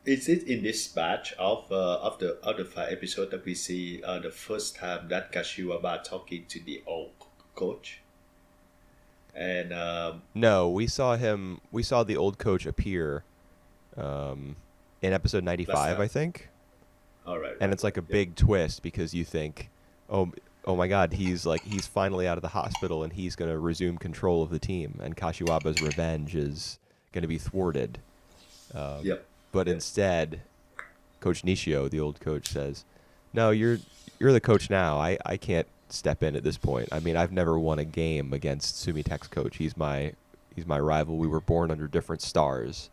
is it in this batch of the 5 episodes that we see the first time that Kashiwaba talking to the old coach? And no, we saw the old coach appear in episode 95, I think. All right. And it's like a big twist, because you think, oh my God, he's finally out of the hospital and he's going to resume control of the team, and Kashiwaba's revenge is going to be thwarted. But instead, Coach Nishio, the old coach, says, "No, you're the coach now. I can't step in at this point. I mean, I've never won a game against Sumitek's coach. He's my rival. We were born under different stars.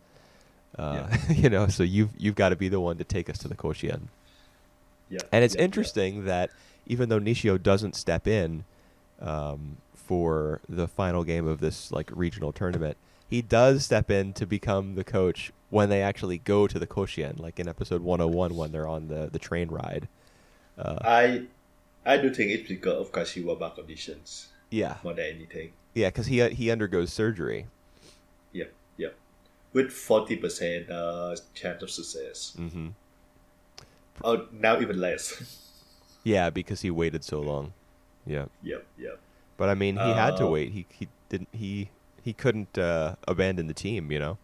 So you've got to be the one to take us to the Koshien." Yeah. And it's interesting that even though Nishio doesn't step in for the final game of this regional tournament, he does step in to become the coach when they actually go to the Koshien, like in episode 101 when they're on the train ride. I do think it's because of Kashiwaba conditions. Yeah. More than anything. Yeah, because he undergoes surgery. Yep. with 40% chance of success. Mm-hmm. Oh, now even less. Yeah, because he waited so long. Yeah. Yep, yep. But I mean, he had to Uh, wait. He couldn't abandon the team, you know.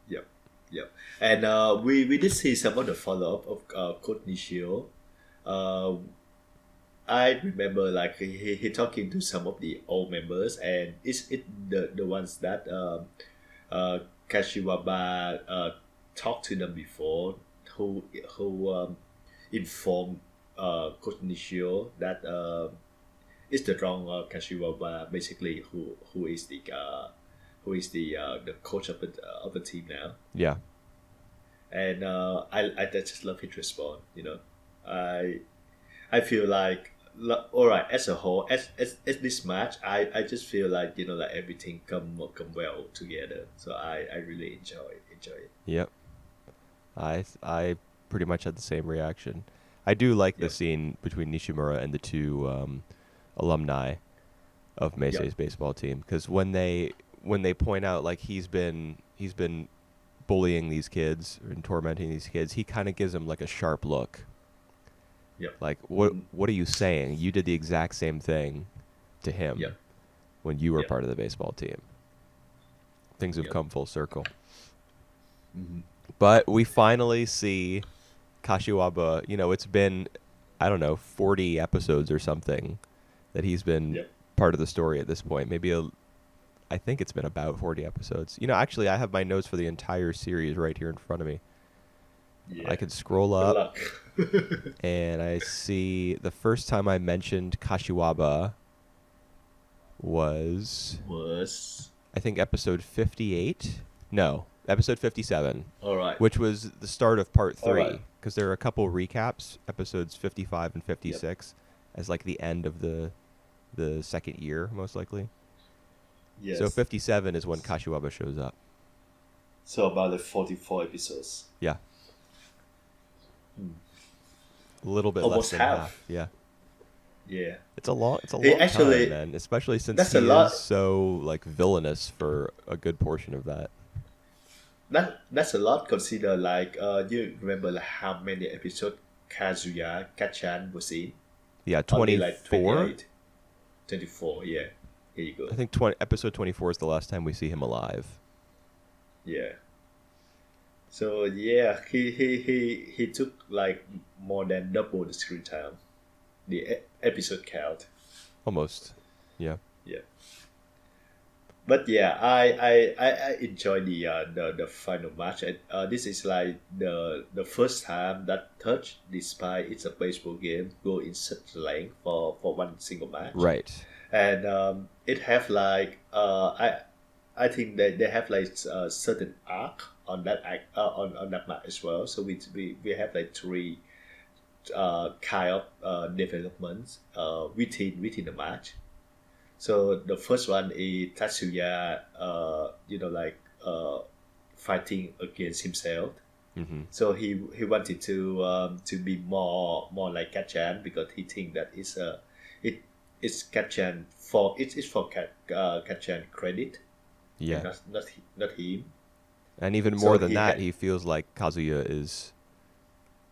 yep, yep. And we did see some of the follow up of Coach Nishio. Uh, I remember like he talking to some of the old members, and it's the ones that uh, Kashiwaba talked to them before, who informed Coach Nishio that it's the wrong Kashiwaba, basically who is the coach of the team now. Yeah. And I just love his response. I feel like all right, as a whole, as this match, I just feel like like everything come well together. So I really enjoy it. Yep. I pretty much had the same reaction. I do like the Yep. scene between Nishimura and the two alumni of Meisei's Yep. baseball team, because when they point out like he's been bullying these kids and tormenting these kids, he kind of gives them like a sharp look. Yep. Like, Mhm. what are you saying? You did the exact same thing to him Yep. when you were Yep. part of the baseball team. Things have Yep. come full circle. Mhm. But we finally see Kashiwaba. It's been, I don't know, 40 episodes or something that he's been Yep. part of the story at this point. I think it's been about 40 episodes. Actually, I have my notes for the entire series right here in front of me. Yeah. I could scroll Good up luck. and I see the first time I mentioned Kashiwaba was, Was I think, episode 58. No, episode 57, all right. which was the start of part All 3, right. because there are a couple recaps, episodes 55 and Yep. 56, as like the end of the second year, most likely. Yes. So 57 is when Kashiwaba shows up. So about the 44 episodes. Yeah. Hmm. A little bit Almost less than half. half. Yeah. Yeah. It's a long He time, actually- man, especially since that's he a lot. is so like villainous for a good portion of that. That's a lot. Consider like you remember like how many episodes Kazuya Kachan was in? Yeah, Only like 24. 28. 24. Yeah. Here you go. I think episode 24 is the last time we see him alive. Yeah. So yeah, he took like more than double the screen time, the episode count. Almost. Yeah. Yeah. But yeah, I enjoy the final match. And, this is like the first time that Touch, despite it's a baseball game, go in such length for one single match. Right. And it have like I think that they have like a certain arc on that on that match as well. So we have like three kind of developments within the match. So the first one is Tatsuya, fighting against himself. Mm-hmm. So he wanted to be more like Kachan, because he think that it's Kachan it's for Kachan credit, Yeah. and not him. And even So more than he that, had- he feels like Kazuya is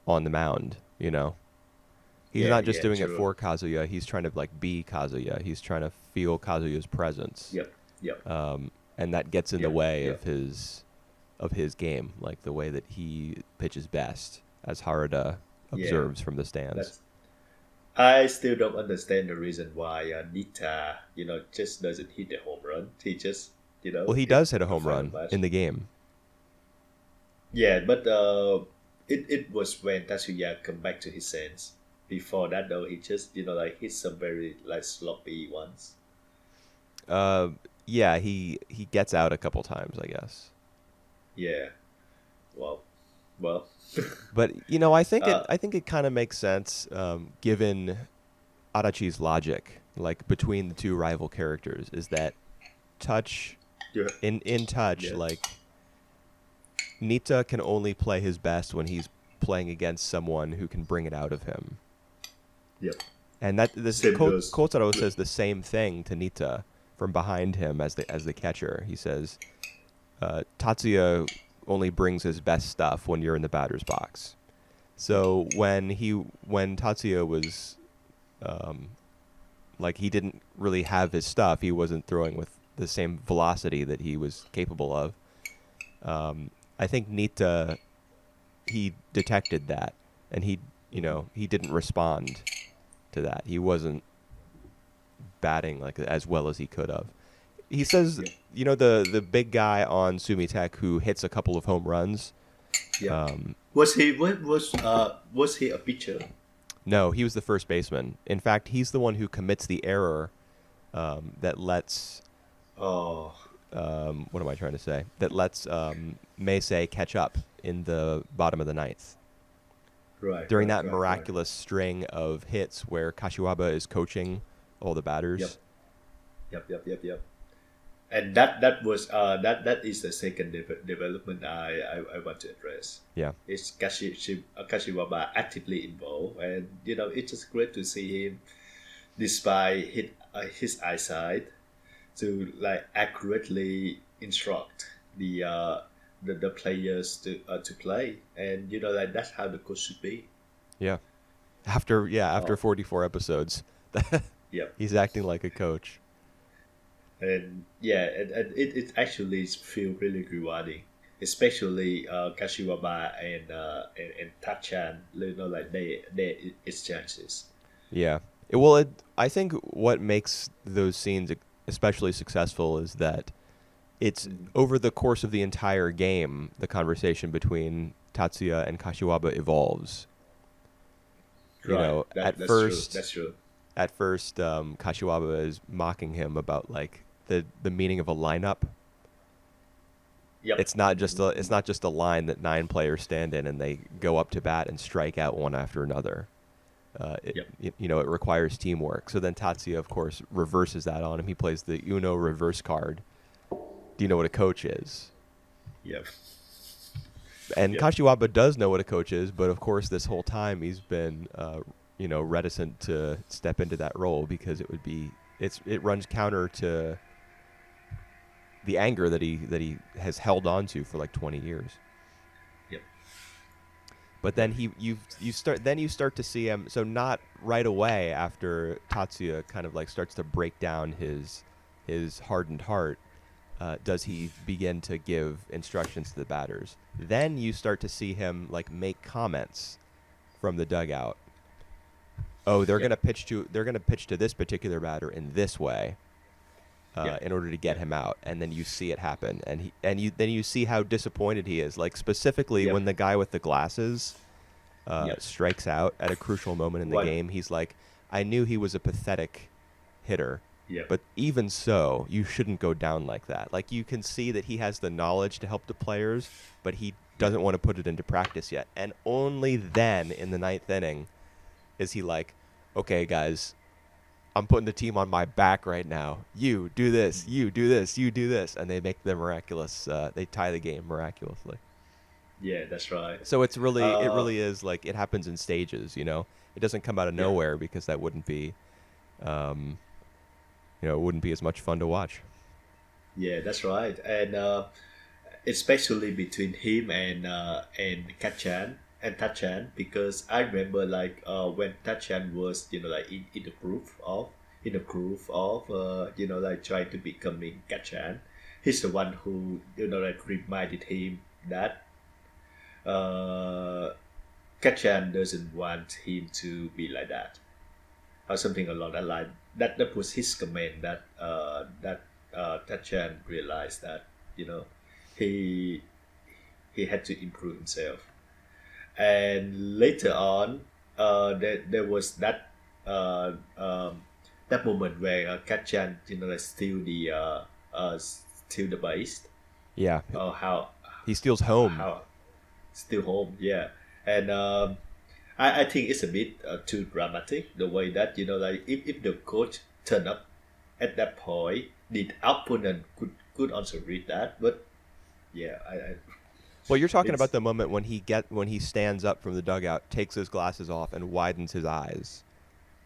on the mound, He's Yeah, not just yeah, doing it true. for Kazuya. He's trying to like be Kazuya. He's trying to feel Kazuya's presence. Yep. And that gets in the Yep, way yep. of his game, like the way that he pitches best, as Harada Yeah. observes from the stands. That's, I still don't understand the reason why Nita, just doesn't hit the home run. He just, Well, he does hit a home final run match. in the game. Yeah, but it was when Tatsuya come back to his sense. Before that, though, he just hit some very like sloppy ones. Yeah, he gets out a couple times, I guess. Yeah, well, But I think Uh, I think it kind of makes sense, given Adachi's logic, like between the two rival characters, is that Touch yeah, in Touch, Yeah. like Nita can only play his best when he's playing against someone who can bring it out of him. yep, And that this Same goes- Kotaro says the same thing to Nita from behind him as the catcher. He says, Tatsuya only brings his best stuff when you're in the batter's box. So when Tatsuya was like he didn't really have his stuff, he wasn't throwing with the same velocity that he was capable of. I think Nita, he detected that, and he didn't respond to that. He wasn't batting like as well as he could have. He says, the big guy on Sumitek who hits a couple of home runs. Yeah. Was he a pitcher? No, he was the first baseman. In fact, he's the one who commits the error that lets. Oh. What am I trying to say? That lets Meisei catch up in the bottom of the ninth. Right. During that miraculous string of hits where Kashiwaba is coaching all the batters. Yep. And that is the second development I want to address. Yeah. It's Kashiwaba actively involved, and it's just great to see him, despite his eyesight, to like accurately instruct the players to play, and like that's how the coach should be. Yeah. After 44 episodes, he's acting like a coach. And it actually feels really rewarding, especially Kashiwaba and Tachan, like they exchanges. Yeah. I think what makes those scenes especially successful is that it's over the course of the entire game, the conversation between Tatsuya and Kashiwaba evolves. That's true. At first, Kashiwaba is mocking him about like the meaning of a lineup. Yep. It's not just a line that 9 players stand in and they go up to bat and strike out one after another. It requires teamwork. So then Tatsuya, of course, reverses that on him. He plays the Uno reverse card. Do you know what a coach is? Yep. And Kashiwaba does know what a coach is, but of course, this whole time he's been, reticent to step into that role because it runs counter to the anger that he has held on to for like 20 years. Yep. But then you start to see him. So not right away after Tatsuya kind of like starts to break down his hardened heart, does he begin to give instructions to the batters. Then you start to see him like make comments from the dugout. Oh, they're gonna pitch to this particular batter in this way, in order to get him out, and then you see it happen, and then you see how disappointed he is. Like specifically when the guy with the glasses strikes out at a crucial moment in the game, he's like, I knew he was a pathetic hitter, but even so, you shouldn't go down like that. Like you can see that he has the knowledge to help the players, but he doesn't want to put it into practice yet. And only then, in the 9th inning, is he like, okay, guys, I'm putting the team on my back right now. You do this, you do this, you do this. And they make the miraculous, they tie the game miraculously. Yeah, that's right. So it really is like it happens in stages, It doesn't come out of nowhere because that wouldn't be, it wouldn't be as much fun to watch. Yeah, that's right. And especially between him and Kachan and Tachan, because I remember like when Tachan was like in the groove of like trying to becoming Kachan, he's the one who like reminded him that Kachan doesn't want him to be like that, or something along that line. That was his comment that Tachan realized that he had to improve himself. And later on, there was that that moment where Kachan like steal the base. Yeah. How he steals home. Steal home, yeah. And I think it's a bit too dramatic the way that like if the coach turned up at that point, the opponent could also read that, but yeah, Well, you're talking about the moment when he stands up from the dugout, takes his glasses off, and widens his eyes.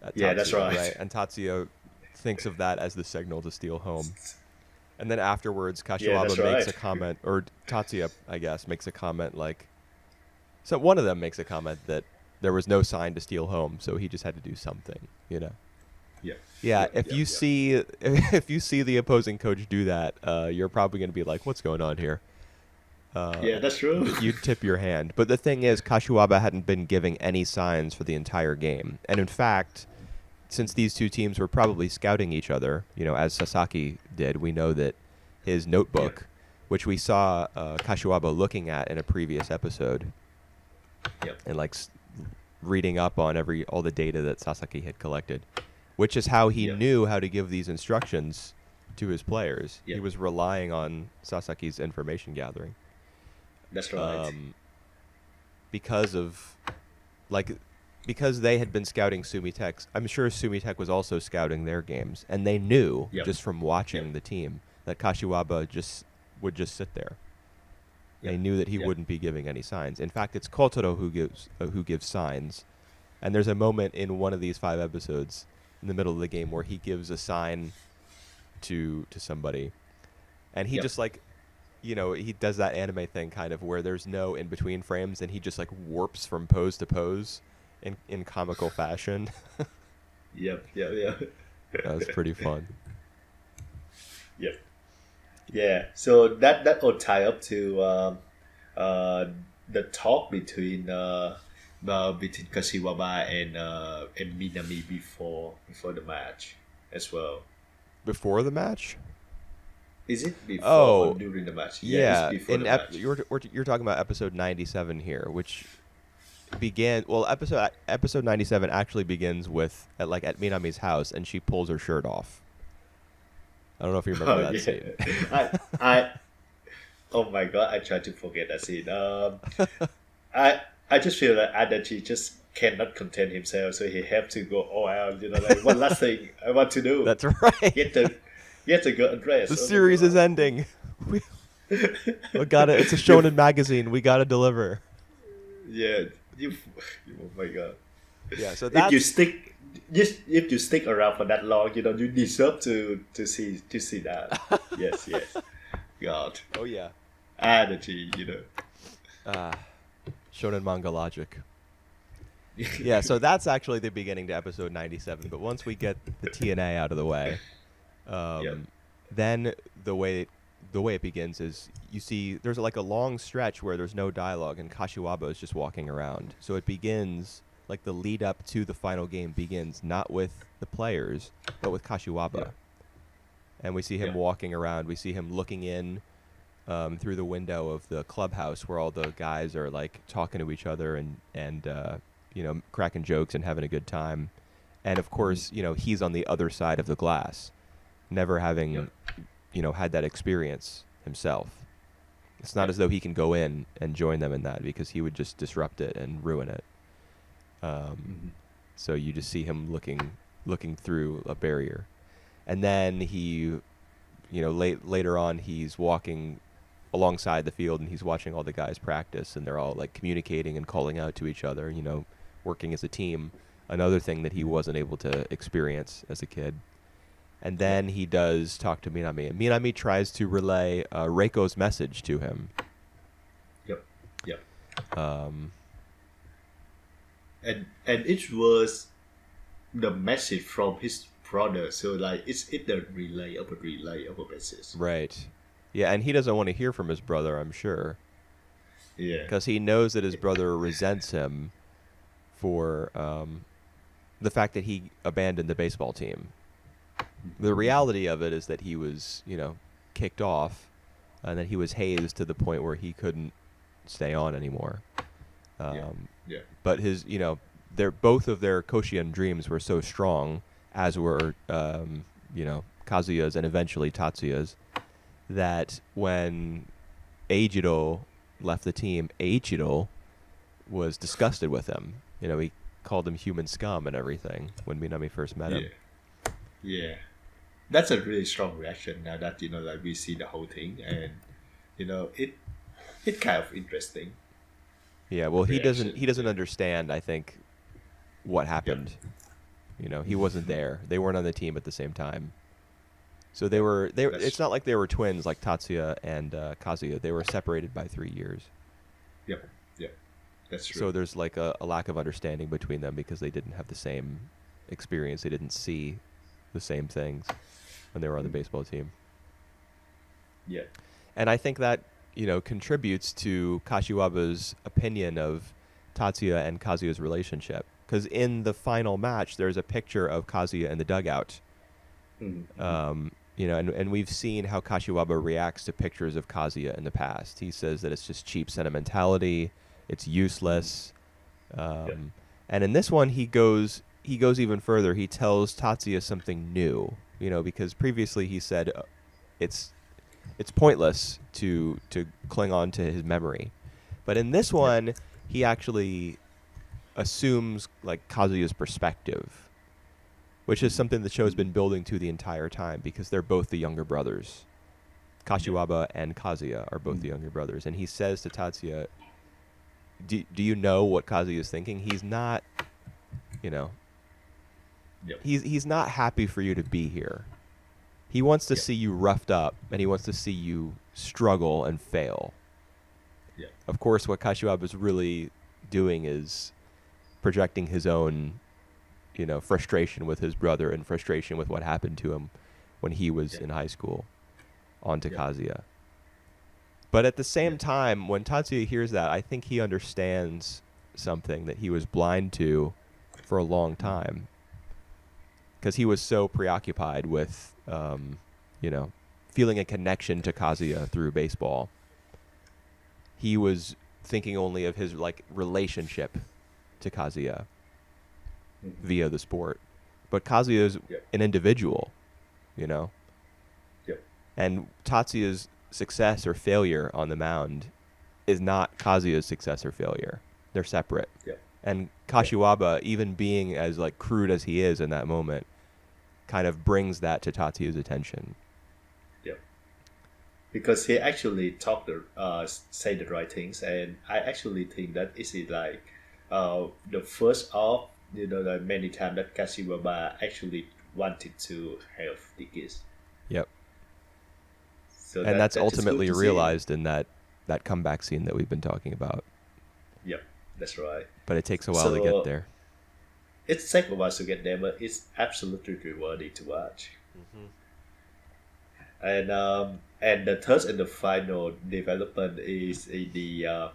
Tatsuya, that's right. And Tatsuya thinks of that as the signal to steal home. And then afterwards, Yeah, that's Kashiwaba makes right. a comment, or Tatsuya, I guess, makes a comment like, so one of them makes a comment that there was no sign to steal home, so he just had to do something, you know. Yeah, Yeah, yeah, if yeah, you yeah. see if you see the opposing coach do that, you're probably going to be like, "What's going on here?" Uh, Yeah, that's true. you'd tip your hand. But the thing is, Kashiwaba hadn't been giving any signs for the entire game, and in fact, since these two teams were probably scouting each other, you know, as Sasaki did, we know that his Yeah, notebook, which we saw Kashiwaba looking at in a previous episode, yeah, and like reading up on all the data that Sasaki had collected, which is how he yeah, knew how to give these instructions to his players. yeah. He was relying on Sasaki's information gathering, That's right. um, because of like because they had been scouting Sumitech. I'm sure Sumitech was also scouting their games, and they knew Yep, just from yep, watching the team that Kashiwaba would just sit there. They yep, knew that he yep. wouldn't be giving any signs. In fact, it's Kotaro who gives signs. And there's a moment in one of these 5 episodes in the middle of the game where he gives a sign to somebody, and he Yep. just like, you know, he does that anime thing kind of where there's no in between frames, and he just like warps from pose to pose in comical fashion. Yep, yep, yep. That was pretty fun. Yep. Yeah. So that will tie up to uh, the talk between Kashiwaba and Minami before the match as well. Before the match? Is it before or Oh, during the match? Yeah, it's yeah. before the match. You're talking about episode 97 here, which began well episode 97 actually begins with at Minami's house, and she pulls her shirt off. I don't know if you remember Oh that yeah. scene. I oh my god, I tried to forget that scene. I I just feel that Adachi just cannot contain himself, so he have to go all out. You know, like one last thing I want to do, That's right. get the get the girl undressed. The Oh my series is god. ending. We gotta. It's a you, shonen magazine. We gotta deliver. yeah, you, oh my god. Yeah. So If you that's stick, just if you stick around for that long, you know, you deserve to see that. Yes, yes. God, oh yeah. Adachi, you know. Uh, shonen manga logic. Yeah. So that's actually the beginning to episode 97. But once we get the TNA out of the way, Yep. then the way it begins is you see there's like a long stretch where there's no dialogue and Kashiwaba is just walking around. So it begins like the lead up to the final game begins not with the players but with Kashiwaba, Yep. and we see him Yep. walking around. We see him looking in through the window of the clubhouse where all the guys are like talking to each other and you know, cracking jokes and having a good time. And of course, you know, he's on the other side of the glass, never having, Yep. you know, had that experience himself. It's not Yep. as though he can go in and join them in that because he would just disrupt it and ruin it. Mhm. So you just see him looking through a barrier, and then he, you know, later on he's walking alongside the field and he's watching all the guys practice, and they're all like communicating and calling out to each other. You know, working as a team. Another thing that he wasn't able to experience as a kid. And Yep. then he does talk to Minami, and Minami tries to relay Reiko's message to him. Yep. Yep. Um, And it was the message from his brother. So like it's the relay of a message. right. Yeah, and he doesn't want to hear from his brother, I'm sure, Yeah. because he knows that his brother resents him for the fact that he abandoned the baseball team. The reality of it is that he was, you know, kicked off, and that he was hazed to the point where he couldn't stay on anymore. Yeah. Um, Yeah. but his, you know, both of their Koshien dreams were so strong, as were, you know, Kazuya's and eventually Tatsuya's, that when Eijiro left the team, Eiichiro was disgusted with him. You know, he called him human scum and everything when Minami first met him. Yeah. Yeah. That's a really strong reaction now that you know like we see the whole thing, and you know it kind of interesting Yeah, well, he reaction. doesn't understand, I think, what happened. You know, he wasn't there. They weren't on the team at the same time. So they were they. That's It's not like they were twins like Tatsuya and Kazuya. They were separated by 3 years. yep, yep. That's true. So there's like a lack of understanding between them because they didn't have the same experience. They didn't see the same things when they were on the baseball team. Yeah. And I think that, contributes to Kashiwaba's opinion of Tatsuya and Kazuya's relationship. Because in the final match, there's a picture of Kazuya in the dugout. Mm-hmm. And we've seen how Kashiwaba reacts to pictures of Kazuya in the past. He says that it's just cheap sentimentality, it's useless. And in this one, he goes even further. He tells Tatsuya something new, because previously he said it's pointless to cling on to his memory. But in this one, he actually assumes like Kazuya's perspective, which is something the show's been building to the entire time because they're both the younger brothers. Kashiwaba and Kazuya are both the younger brothers. And he says to Tatsuya, do you know what Kazuya is thinking? He's not, he's not happy for you to be here. He wants to see you roughed up, and he wants to see you struggle and fail. Yeah. Of course, what Kashiwaba is really doing is projecting his own, frustration with his brother and frustration with what happened to him when he was in high school onto Kazuya. But at the same time, when Tatsuya hears that, I think he understands something that he was blind to for a long time. Because he was so preoccupied with, feeling a connection to Kazuya through baseball. He was thinking only of his relationship to Kazuya via the sport. But Kazuya is an individual, And Tatsuya's success or failure on the mound is not Kazuya's success or failure. They're separate. And Kashiwaba, even being as crude as he is in that moment, kind of brings that to Tatsuya's attention. Yeah. Because he actually say the right things, and I actually think that is the first of the many times that Kashiwaba actually wanted to help the kids. Yep. So and that's ultimately realized see. in that comeback scene that we've been talking about. Yep, that's right. But it takes a while to get there. It takes a while to get there, but it's absolutely rewarding to watch. And the third and the final development is in the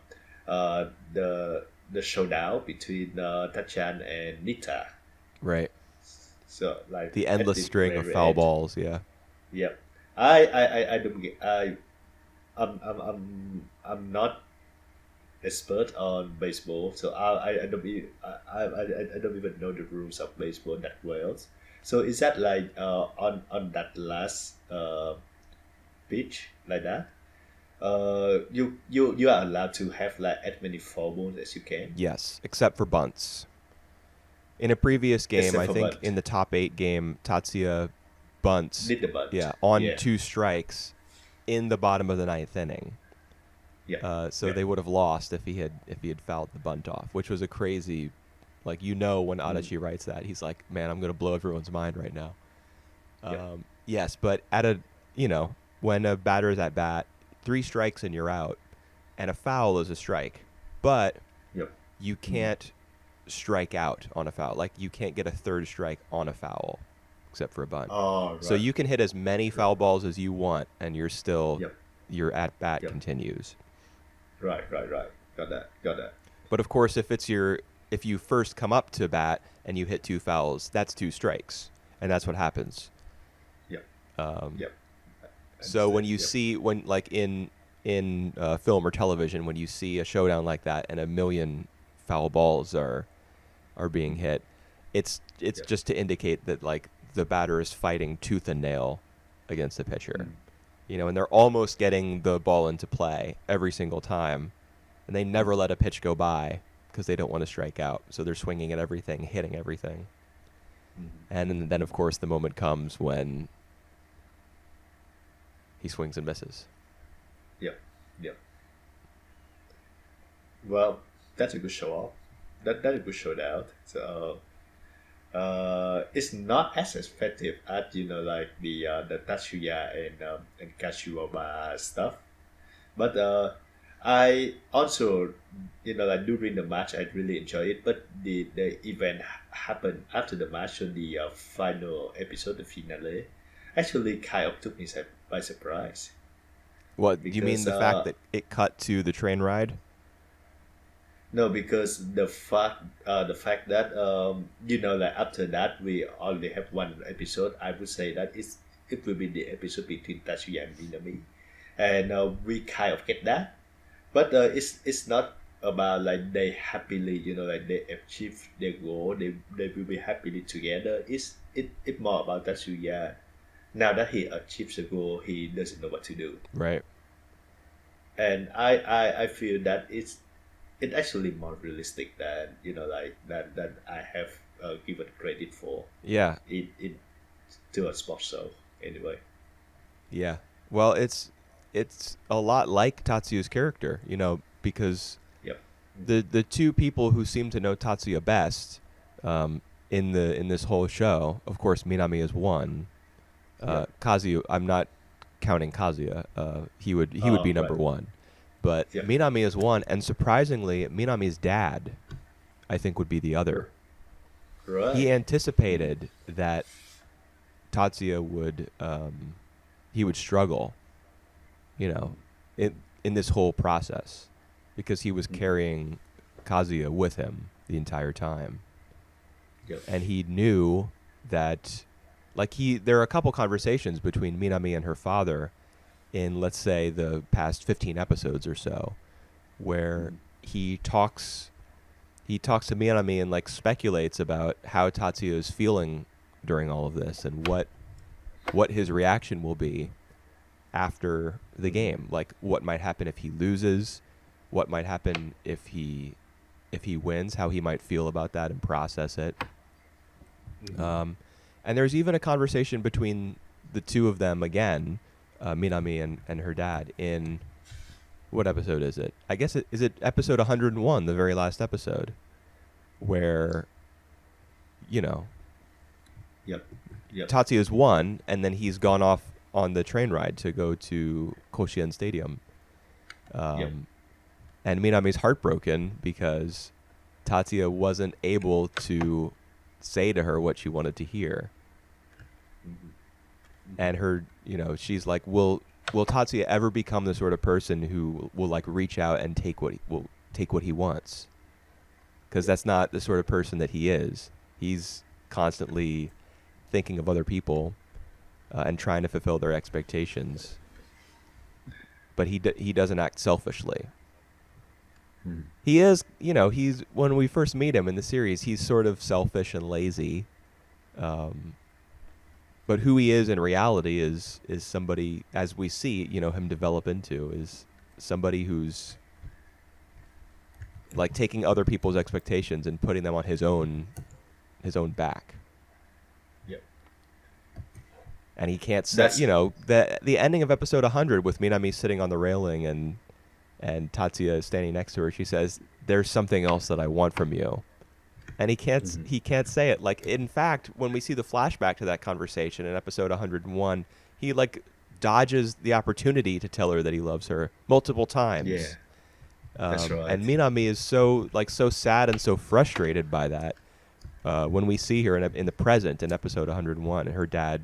showdown between Tachan and Nita. Right. So the endless string of foul balls. Yeah. Yep. I don't get I'm not expert on baseball, so I don't even know the rules of baseball that well. So is that on that last pitch like that? You are allowed to have as many foul balls as you can. Yes, except for bunts. In a previous game, I think in the top 8 game, Tatsuya bunts. Did the bunt. Yeah, on 2 strikes in the bottom of the 9th inning. Yeah. So they would have lost if he had fouled the bunt off, which was a crazy, when Adachi writes that, he's like, man, I'm going to blow everyone's mind right now. Yes, but when a batter is at bat, 3 strikes and you're out, and a foul is a strike, but you can't strike out on a foul. You can't get a third strike on a foul, except for a bunt. Oh, right. So you can hit as many foul balls as you want, and you're still your at bat continues. Right. Got that. But of course, if you first come up to bat and you hit 2 fouls, that's 2 strikes, and that's what happens. So when you see in film or television, when you see a showdown like that and a million foul balls are being hit, it's just to indicate that the batter is fighting tooth and nail against the pitcher. And they're almost getting the ball into play every single time, and they never let a pitch go by because they don't want to strike out. So they're swinging at everything, hitting everything. And then, of course, the moment comes when he swings and misses. Yep. Well, that's a good show off. That's a good showdown. So, it's not as effective as like the Tatsuya and Kashiwaba stuff. But I also like during the match I really enjoy it. But the event happened after the match on the final episode, the finale. Actually, kind of took me by surprise What do you mean? because The fact that it cut to the train ride? no, because the fact that like after that we only have one episode. I would say that it will be the episode between Tatsuya and Minami, and we kind of get that, but it's not about like they happily like they achieve their goal. They will be happily together. It more about Tatsuya. Now that he achieves the goal, he doesn't know what to do, Right. and I feel that it's actually more realistic than like that I have given credit for Yeah. it to a sports show anyway. Yeah. Well, it's a lot like Tatsuya's character, because Yep. the two people who seem to know Tatsuya best, in this whole show, of course, Minami is one. Yeah. Kazuya, I'm not counting Kazuya. He would be number Right. one, but Yeah. Minami is one, and surprisingly, Minami's dad, I think, would be the other. Right. He anticipated that Tatsuya would he would struggle, in this whole process, because he was carrying Kazuya with him the entire time, Yep. and he knew that, like, there are a couple conversations between Minami and her father in, let's say, the past 15 episodes or so, where he talks to Minami and like speculates about how Tatsuya is feeling during all of this and what his reaction will be after the game. Like, what might happen if he loses, what might happen if he wins, how he might feel about that and process it. And there's even a conversation between the two of them again, Minami and her dad, in what episode is it? I guess is it episode 101, the very last episode, where Yep. Tatsuya's won, and then he's gone off on the train ride to go to Koshien Stadium. And Minami's heartbroken because Tatsuya wasn't able to say to her what she wanted to hear. And her, she's like, will Tatsuya ever become the sort of person who will like reach out and take what he wants? Because that's not the sort of person that he is. He's constantly thinking of other people and trying to fulfill their expectations. But he doesn't act selfishly. He is, he's, when we first meet him in the series, he's sort of selfish and lazy. But who he is in reality is somebody, as we see, him develop into, is somebody who's like taking other people's expectations and putting them on his own back. Yep. And he can't say, the ending of episode 100 with Minami sitting on the railing and Tatsuya is standing next to her. She says, "There's something else that I want from you." And he can't say it. Like, in fact, when we see the flashback to that conversation in episode 101, he like dodges the opportunity to tell her that he loves her multiple times. Yeah. That's right. And Minami is so sad and so frustrated by that. When we see her in the present in episode 101, and her dad,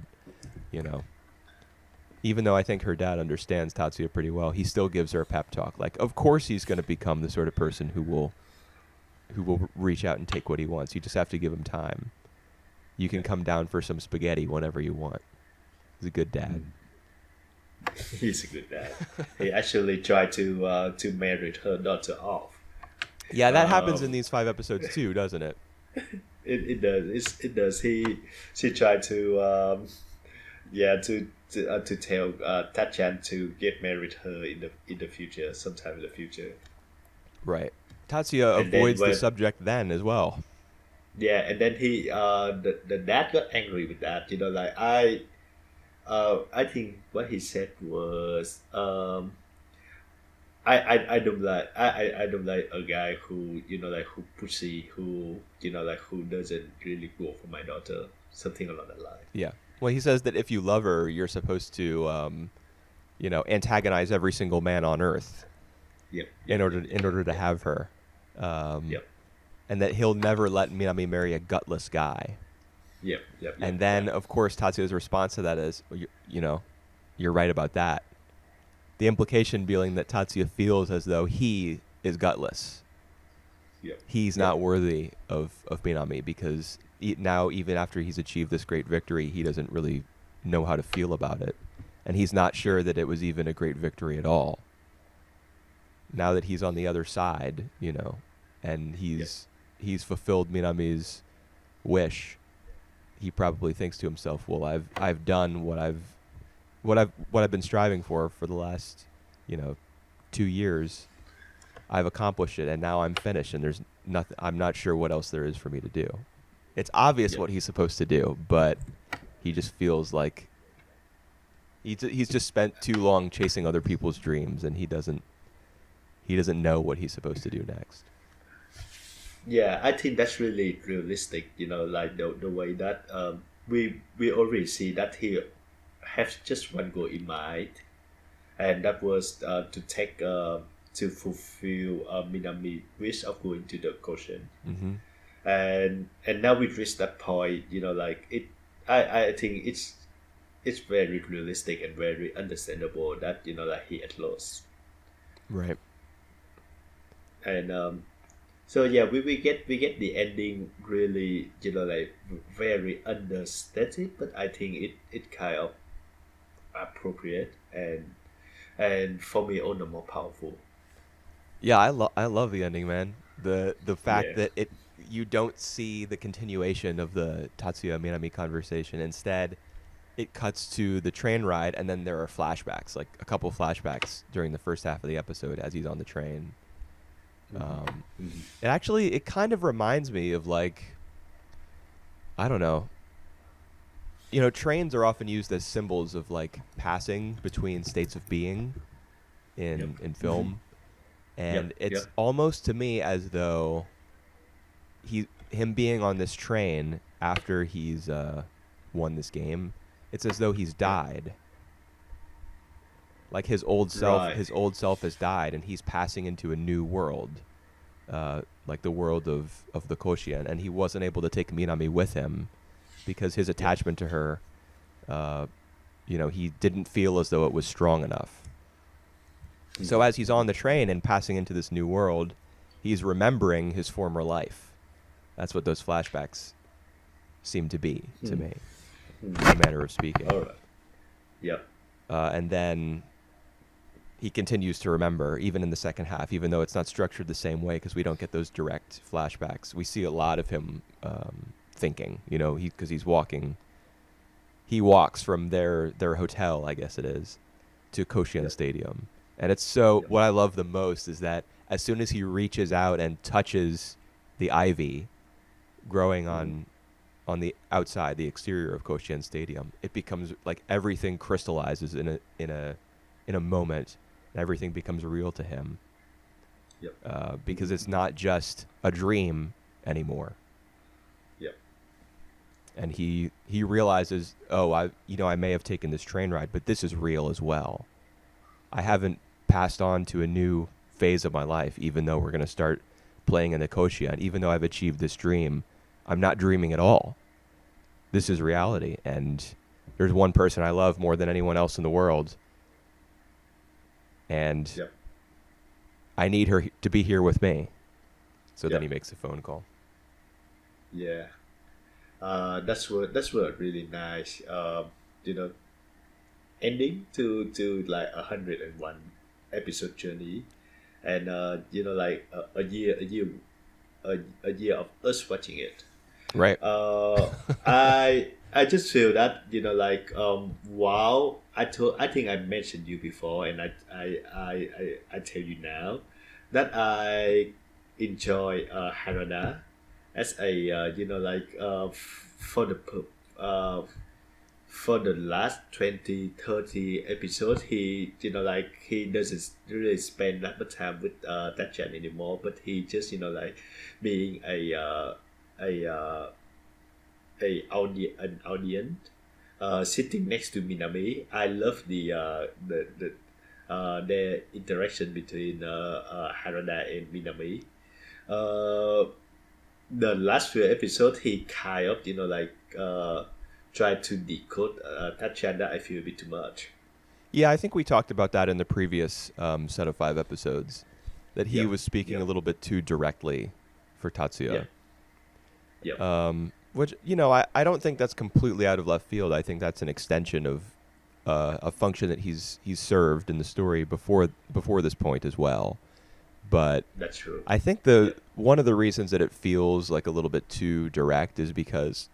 even though I think her dad understands Tatsuya pretty well, he still gives her a pep talk. Like, of course he's going to become the sort of person who will reach out and take what he wants. You just have to give him time. You can come down for some spaghetti whenever you want. He's a good dad. He's a good dad. He actually tried to marry her daughter off. Yeah, that happens in these 5 episodes too, doesn't it? It does. It does. She tried to tell Tachan to get married her in the future, sometime in the future. Right. Tatsuya And then avoids the when- subject then as well. Yeah, and then he the dad got angry with that. Like I think what he said was, I don't like I don't like a guy who like who pussy who like who doesn't really go for my daughter, something along that line. Yeah. Well, he says that if you love her, you're supposed to, antagonize every single man on Earth Yep, in yep, order yep, in yep, order to yep, have her, um, yep, and that he'll never let Minami marry a gutless guy. yep, yep, yep, And then, right. of course, Tatsuya's response to that is, well, you're right about that. The implication being that Tatsuya feels as though he is gutless. Yep, He's yep, not worthy of Minami because now, even after he's achieved this great victory, he doesn't really know how to feel about it. And he's not yep, sure that it was even a great victory at all. Now that he's on the other side, and yep, he's fulfilled Minami's wish, he probably thinks to himself, "Well, I've done what I've been striving for the last, you know, 2 years. I've accomplished it, and now I'm finished. And there's nothing. I'm not sure what else there is for me to do. It's obvious yep. what he's supposed to do, but he just feels like he's just spent too long chasing other people's dreams, and he doesn't know what he's supposed to do next. Yeah, I think that's really realistic. Like the way that we already see that he has just one goal in mind, and that was to fulfill Minami wish of going to the ocean. Mm-hmm. And now we've reached that point. Like it, I think it's very realistic and very understandable that like he had lost. Right. And so yeah, we get the ending really like very understated, but I think it kind of appropriate and for me all the more powerful. Yeah, I love the ending, man. The fact Yeah. that you don't see the continuation of the Tatsuya Minami conversation. Instead, it cuts to the train ride, and then there are flashbacks, like a couple flashbacks during the first half of the episode as he's on the train. Um, Hmm. Hmm. it kind of reminds me of, like, I don't know. Trains are often used as symbols of, like, passing between states of being Yep. in Hmm. film, Yep. and it's Yep. almost to me as though him being on this train after he's won this game, it's as though he's Yep. died. Like Right. his old self has died, and he's passing into a new world, like the world of the Koshien, and he wasn't able to take Minami with him because his Yep. attachment to her, uh, he didn't feel as though it was strong enough. So Hmm. as he's on the train and passing into this new world, he's remembering his former life. That's what those flashbacks seem to be to Hmm. me, Hmm. in a manner of speaking. All right. Yep. And then he continues to remember, even in the second half, even though it's not structured the same way because we don't get those direct flashbacks. We see a lot of him thinking, because he's walking. He walks from their hotel, I guess it is, to Koshien Yep. Stadium. And it's so, Yep. what I love the most is that as soon as he reaches out and touches the ivy growing Hmm. on the outside, the exterior of Koshien Stadium, it becomes like everything crystallizes in a moment, and everything becomes real to him, Yep. because it's Hmm. not just a dream anymore. Yep. And he realizes, oh, I may have taken this train ride, but this is real as well. I haven't passed on to a new phase of my life, even though we're going to start playing in the Koshien. Even though I've achieved this dream, I'm not dreaming at all. This is reality, and there's one person I love more than anyone else in the world, and Yep. I need her to be here with me. So then he Yep. makes a phone call. Yeah. That's what really nice. You know, ending to like 101 episode journey, and like a year of us watching it. Right. uh I just feel that like wow, I think I mentioned you before, and I tell you now that I enjoy Harada as a for the for the last 20-30 episodes, he like he doesn't really spend that much time with Tachan anymore, but he just being an audience sitting next to Minami. I love their interaction between Harada and Minami. Uh, the last few episodes, he kind of try to decode Tatiana. I feel a bit too much. Yeah, I think we talked about that in the previous set of 5 episodes, that he Yep. was speaking a little bit too directly for Tatsuya. Yep. Which, I don't think that's completely out of left field. I think that's an extension of a function that he's served in the story before this point as well. But That's true. I think one of the reasons that it feels like a little bit too direct is because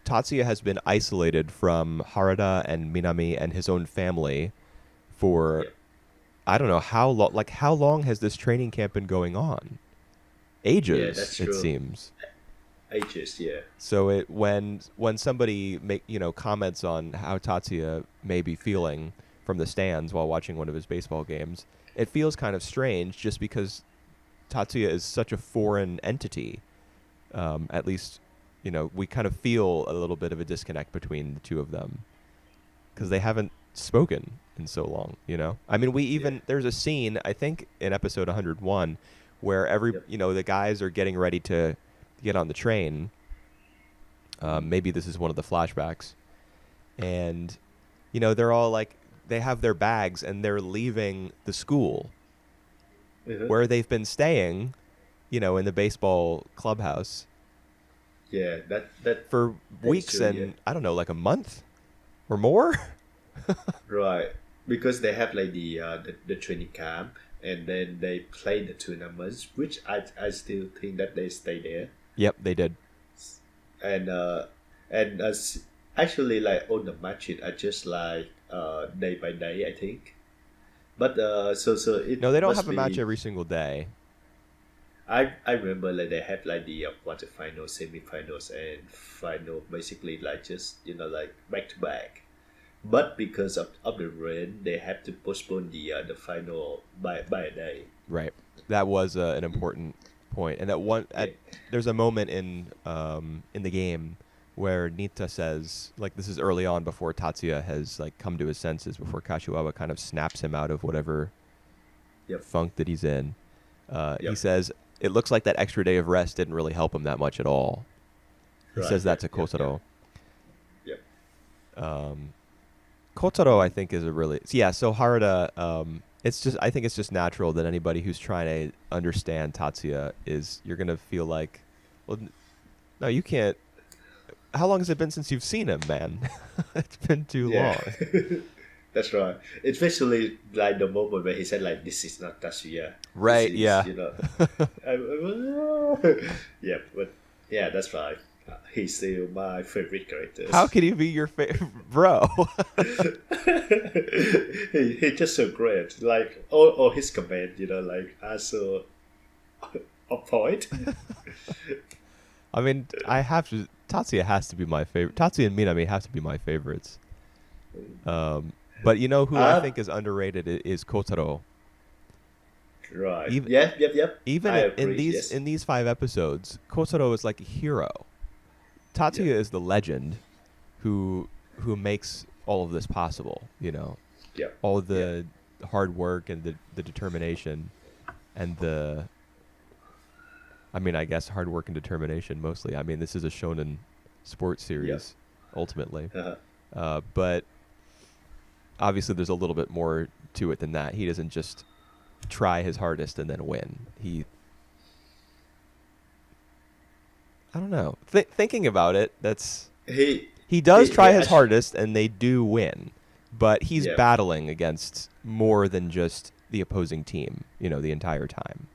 Tatsuya has been isolated from Harada and Minami and his own family for Yep. I don't know how long. Like, how long has this training camp been going on? Yeah, Ages, that's it true. seems. Ages, yeah. So when somebody comments on how Tatsuya may be feeling from the stands while watching one of his baseball games, it feels kind of strange just because Tatsuya is such a foreign entity. At least, we kind of feel a little bit of a disconnect between the two of them because they haven't spoken in so long. I mean, there's a scene I think in episode 101 where Yep. the guys are getting ready to get on the train. Maybe this is one of the flashbacks, and they're all like, they have their bags and they're leaving the school where they've been staying, in the baseball clubhouse Yeah, that for weeks true, and yeah. I don't know, like a month or more. Right, because they have like the training camp, and then they play the tournaments, which I still think that they stay there, Yep, they did. and actually like all the matches are just like day by day, I think. But so it No, they don't must have a match be. every single day. I remember like they have like the quarterfinals, semifinals, and final, basically like just like back to back. But because of the rain, they have to postpone the final by a day. Right. That was an important point. And Yeah. there's a moment in the game where Nita says, like, this is early on before Tatsuya has like come to his senses, before Kashiwaba kind of snaps him out of whatever Yep. funk that he's in. He Yep. says, it looks like that extra day of rest didn't really help him that much at all. He Right. says that to Yep. Kotaro. Yep. Kotaro, I think, is a really... Yeah, so Harada, I think it's just natural that anybody who's trying to understand Tatsuya you're going to feel like, well, no, you can't... How long has it been since you've seen him, man? It's been too long. That's right. Especially like the moment where he said like, "This is not Tatsuya." Right, This is, yeah. Yeah, but yeah, that's right. He's still my favorite character. How could he be your favorite... Bro. He's just so great. Like all his comments, like are so on point. I mean, Tatsuya has to be my favorite. Tatsuya and Minami have to be my favorites. But who I think is underrated is Kotaro. Right. Even- Yep. Even I in agree, yes. these 5 episodes, Kotaro is like a hero. Tatsuya Yeah. is the legend who makes all of this possible. Yep. All the hard work and the determination and I guess hard work and determination mostly. I mean, this is a shonen sports series ultimately, Uh-huh. but obviously there's a little bit more to it than that. He doesn't just try his hardest and then win. I don't know. Thinking about it, he does try his hardest and they do win, but he's Yeah. battling against more than just the opposing team, the entire time.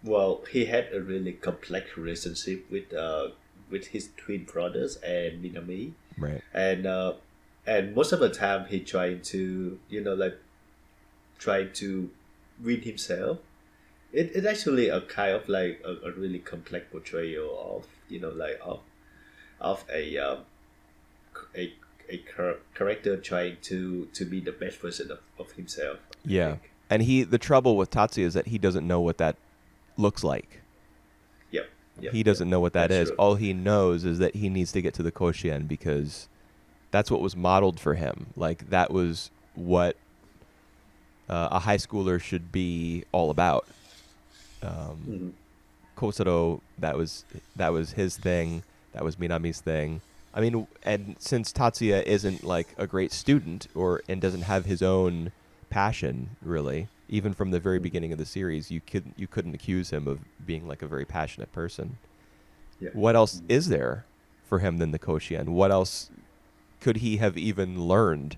Well, he had a really complex relationship with his twin brothers and Minami, Right. and most of the time he trying to trying to win himself. It actually a kind of like a really complex portrayal of of a character trying to be the best version of himself. I Yeah. think. And the trouble with Tatsuya is that he doesn't know what that looks like. Yep. Yep. He Yep. doesn't know what that That's is. true. All he knows is that he needs to get to the Koshien because that's what was modeled for him. Like that was what a high schooler should be all about. Hmm. Kosaro, that was his thing. That was Minami's thing. I mean, and since Tatsuya isn't like a great student and doesn't have his own passion really, even from the very beginning of the series, you couldn't accuse him of being like a very passionate person. Yeah. What else is there for him than the Koshien? What else could he have even learned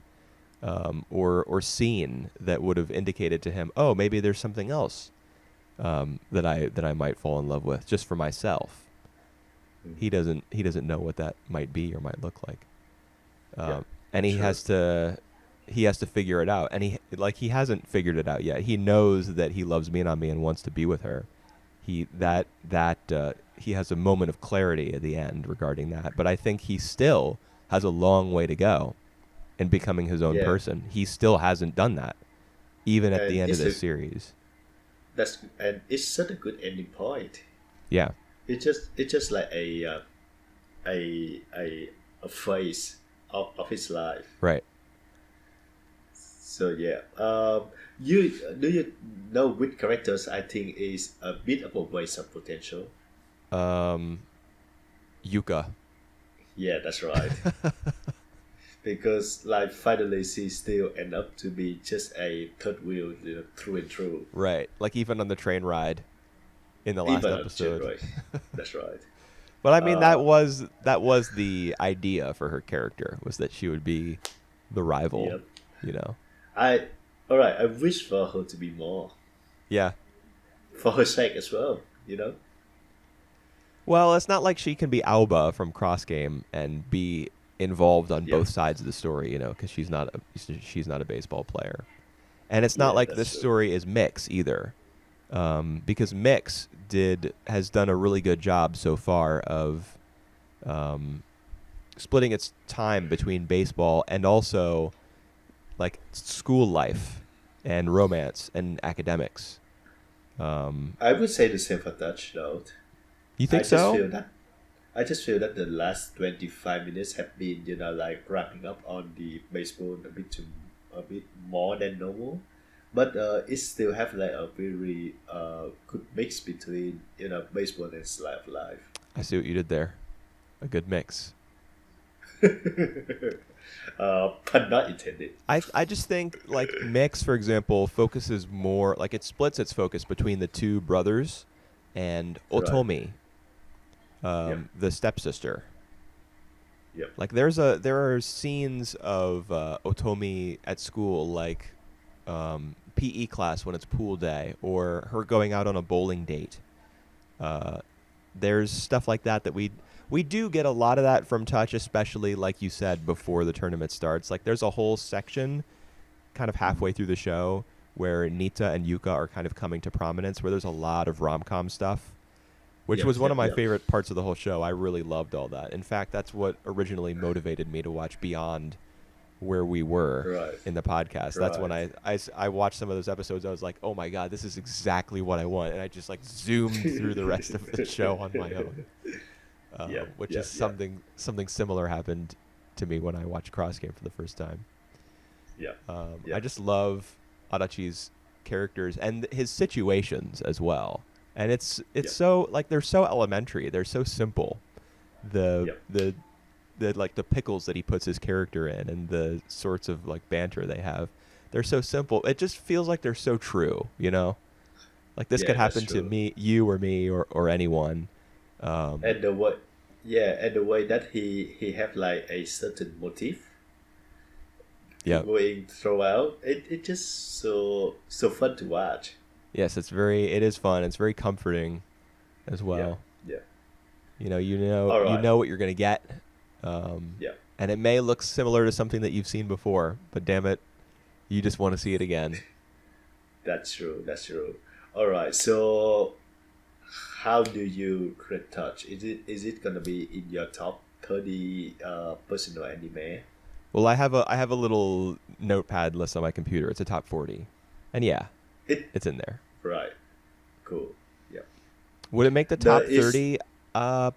or seen that would have indicated to him, oh, maybe there's something else that I might fall in love with just for myself? He doesn't know what that might be or might look like, Yeah. and he True. has to figure it out, and he hasn't figured it out yet. He knows that he loves Minami and wants to be with her. He has a moment of clarity at the end regarding that, but I think he still has a long way to go in becoming his own Yeah. person. He still hasn't done that, even at the And end of it's this a series. and it's such a good ending point. Yeah, It's just like a phase of his life. right. So yeah, you know which characters I think is a bit of a waste of potential? Yuka. Yeah, that's right. Because like finally she still end up to be just a third wheel, through and through. Right. Like even on the train ride in the last Even a episode. right. That's right. But I mean Uh, that was the idea for her character, was that she would be the rival, yep. you know. I all right. I wish for her to be more Yeah. for her sake as well. You know. Well, it's not like she can be Alba from Cross Game and be involved on Yeah. both sides of the story, you know, because she's not a baseball player. And it's not Yeah, like that's this true. story is Mix either, because Mix has done a really good job so far of splitting its time between baseball and also like school life and romance and academics. I would say the same for Touch though. You I think just so? feel that I just feel that the last 25 minutes have been, like wrapping up on the baseball a bit more than normal, but it still have like a very good mix between baseball and slice of life. I see what you did there. A good mix. Pun not intended. I just think like Mix, for example, focuses more like it splits its focus between the two brothers and Right. Otomi, Yep. the stepsister. Yep. Like there are scenes of Otomi at school, like PE class when it's pool day, or her going out on a bowling date. There's stuff like that we do get a lot of that from Touch, especially like you said before the tournament starts. Like there's a whole section kind of halfway through the show where Nita and Yuka are kind of coming to prominence, where there's a lot of rom-com stuff, which Yep. was one of Yep. my Yep. favorite parts of the whole show. I really loved all that. In fact, that's what originally motivated me to watch Beyond where we were Right. in the podcast. That's when Right. I watched some of those episodes. I was like, oh my God, this is exactly what I want. And I just like zoomed through the rest of the show on my own. Yeah. Which Yeah. is Yeah. something similar happened to me when I watched Cross Game for the first time. Yeah. I Yeah. just love Adachi's characters and his situations as well. And it's Yeah. so like they're so elementary. They're so simple. The Yeah. the like the pickles that he puts his character in and the sorts of like banter they have. They're so simple. It just feels like they're so true, you know? Like this could Yeah. That's happen to true. you or me or anyone. And the way, yeah, and the way that he have like a certain motive Yeah. going throughout, it just so fun to watch. Yes, it is fun. It's very comforting as well. Yeah. All You right. know what you're going to get. Um, Yeah. and it may look similar to something that you've seen before, but damn it, you just want to see it again. That's true. That's true. All right. So, how do you rate Touch? Is it gonna be in your top 30 personal anime? Well, I have a little notepad list on my computer. It's a top 40, and yeah, It it's in there. right, cool. Yeah, Would it make the the top is 30? of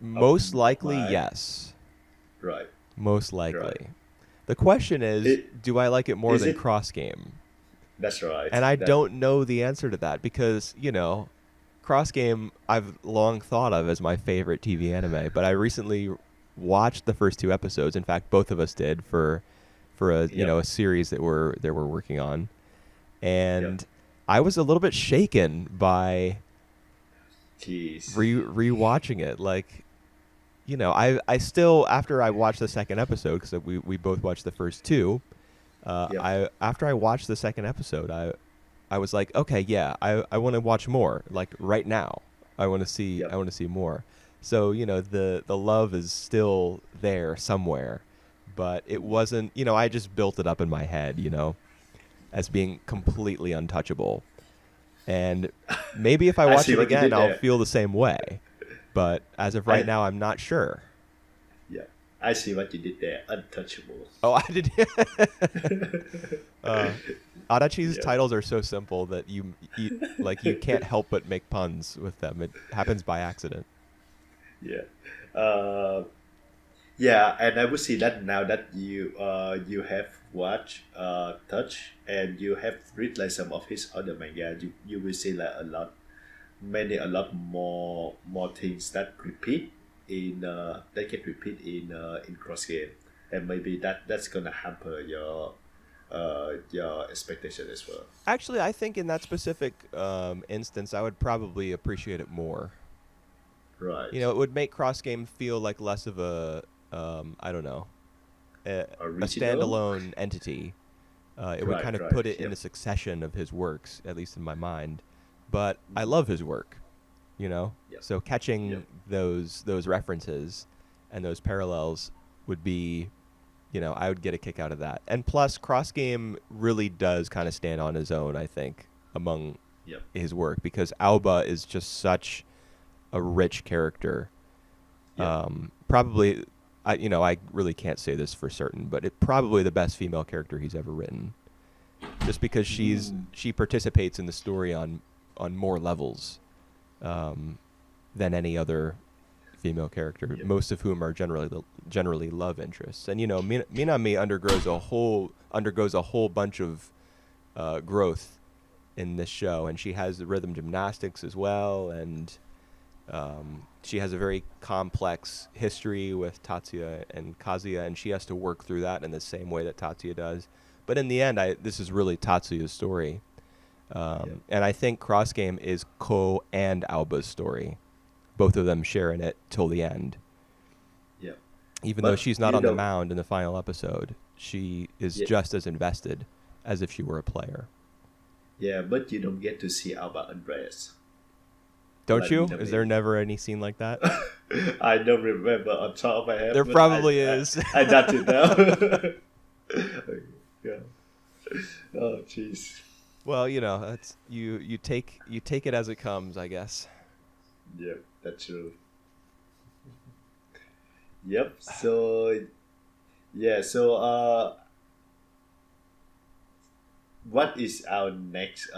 Most likely, my yes. right, Most right. likely. The question is, It do I like it more is than it. Cross Game? That's right. And I That don't know the answer to that because, Cross Game I've long thought of as my favorite TV anime, but I recently watched the first two episodes. In fact, both of us did for a, yep, a series that we're working on. yep. And I was a little bit shaken by Jeez. rewatching it. Like, I still, after I watched the second episode, because we both watched the first two, Yep, after I watched the second episode, I was like, okay, yeah, I want to watch more. Like right now, I yep. want to see more. So the love is still there somewhere, but it wasn't. I just built it up in my head, as being completely untouchable. And maybe if I I watch see it what you again, did I'll there. feel the same way. But as of right I now, I'm not sure. Yeah, I see what you did there. Untouchable. Oh, I did. uh, Adachi's Yeah, titles are so simple that you can't help but make puns with them. It happens by accident. yeah. Uh, yeah, and I would say that now that you have watched Touch and you have read like some of his other manga, you will see like a lot more things that repeat that get repeat in cross game, and maybe that's gonna hamper your expectation as well. Actually, I think in that specific instance, I would probably appreciate it more. Right. It would make cross game feel like less of a I don't know, a Original. standalone entity. It would kind Right. of Right. put it in a Yep. succession of his works, at least in my mind. But I Mhm. love his work, Yep. So Yep. catching those references and those parallels would be, I would get a kick out of that. And plus, Cross Game really does kind of stand on his own, I think, among Yep. his work because Aoba is just such a rich character. Yep. Probably, I really can't say this for certain, but it probably the best female character he's ever written, just because Mm. she participates in the story on more levels than any other female character, Yep. most of whom are generally love interests. And Minami undergoes a whole bunch of growth in this show, and she has the rhythm gymnastics as well, and she has a very complex history with Tatsuya and Kazuya, and she has to work through that in the same way that Tatsuya does. But in the end, this is really Tatsuya's story. Yep. And I think Cross Game is Ko and Alba's story. Both of them share in it till the end. Yep. Even though But she's not you on the don't. mound in the final episode, she is Yeah. just as invested as if she were a player. Yeah, but you don't get to see Alba Andreas. Don't Like you? Is Minami. there never any scene like that? I don't remember on top of my head, There but probably is. I got it now. Yeah. Oh, jeez. Well, that's you take it as it comes, I guess. Yep, that's true. Yep. So yeah. So what is our next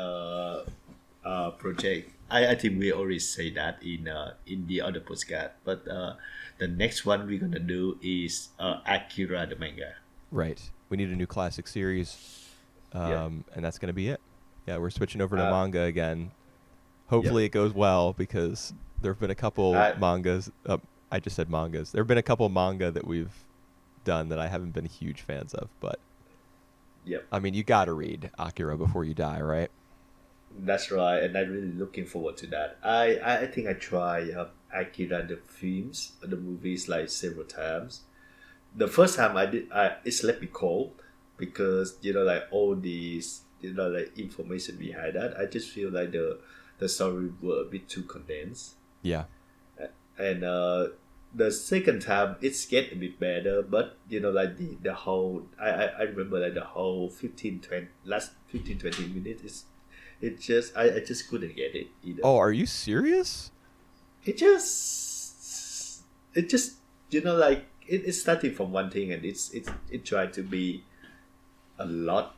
project? I think we already say that in the other podcast, but the next one we're gonna do is Akira the manga. Right. We need a new classic series, Yeah. and that's gonna be it. Yeah, we're switching over to Uh, manga again. yep. Hopefully, it goes well because there have been a couple I mangas. I just said mangas. There have been a couple manga that we've done that I haven't been huge fans of, but Yep. I mean, you got to read Akira before you die, right? That's right, and I'm really looking forward to that. I think I tried Akira the films, the movies like several times. The first time I did, it left me cold because like all these like information behind that. I just feel like the story were a bit too condensed, Yeah. and the second time it's get a bit better, but like the whole I remember like the whole 15-20 minutes is it just I just couldn't get it either. Oh, are you serious? It just like it started from one thing, and it tried to be a lot.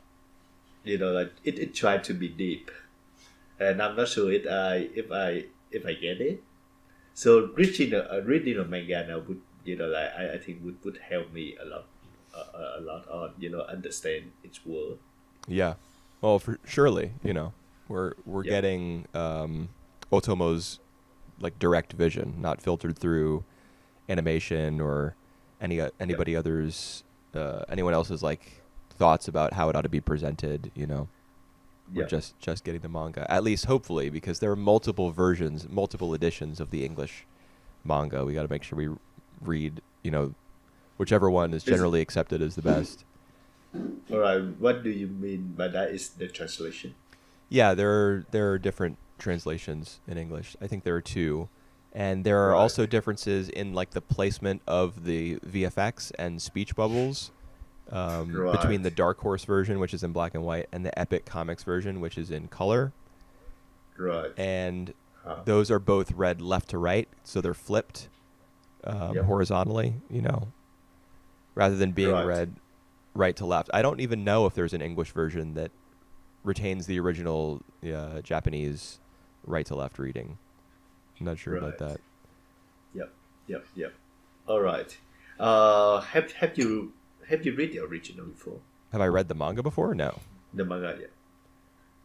Like it tried to be deep, and I'm not sure if I get it. So reading a manga now would, like I think would help me a lot on, understand its world. Yeah. Well, surely, we're Yep. getting Otomo's like direct vision, not filtered through animation or Yep. anybody anyone else's like thoughts about how it ought to be presented. We're Yep. just getting the manga, at least hopefully, because there are multiple versions, multiple editions of the English manga. We got to make sure we read, whichever one is Is generally accepted as the best. All right. What do you mean by that? Is the translation? Yeah, there are different translations in English. I think there are two, and there are Right. also differences in like the placement of the VFX and speech bubbles between the Right. Dark Horse version, which is in black and white, and the Epic Comics version, which is in color. Right. And Huh. those are both read left to right, so they're flipped Yep. horizontally, rather than being Right. read right to left. I don't even know if there's an English version that retains the original Japanese right to left reading. I'm not sure about Right. that. Yep. Yep. Yep. All right. Have you read the original before? Have I read the manga before? No, The manga, yeah.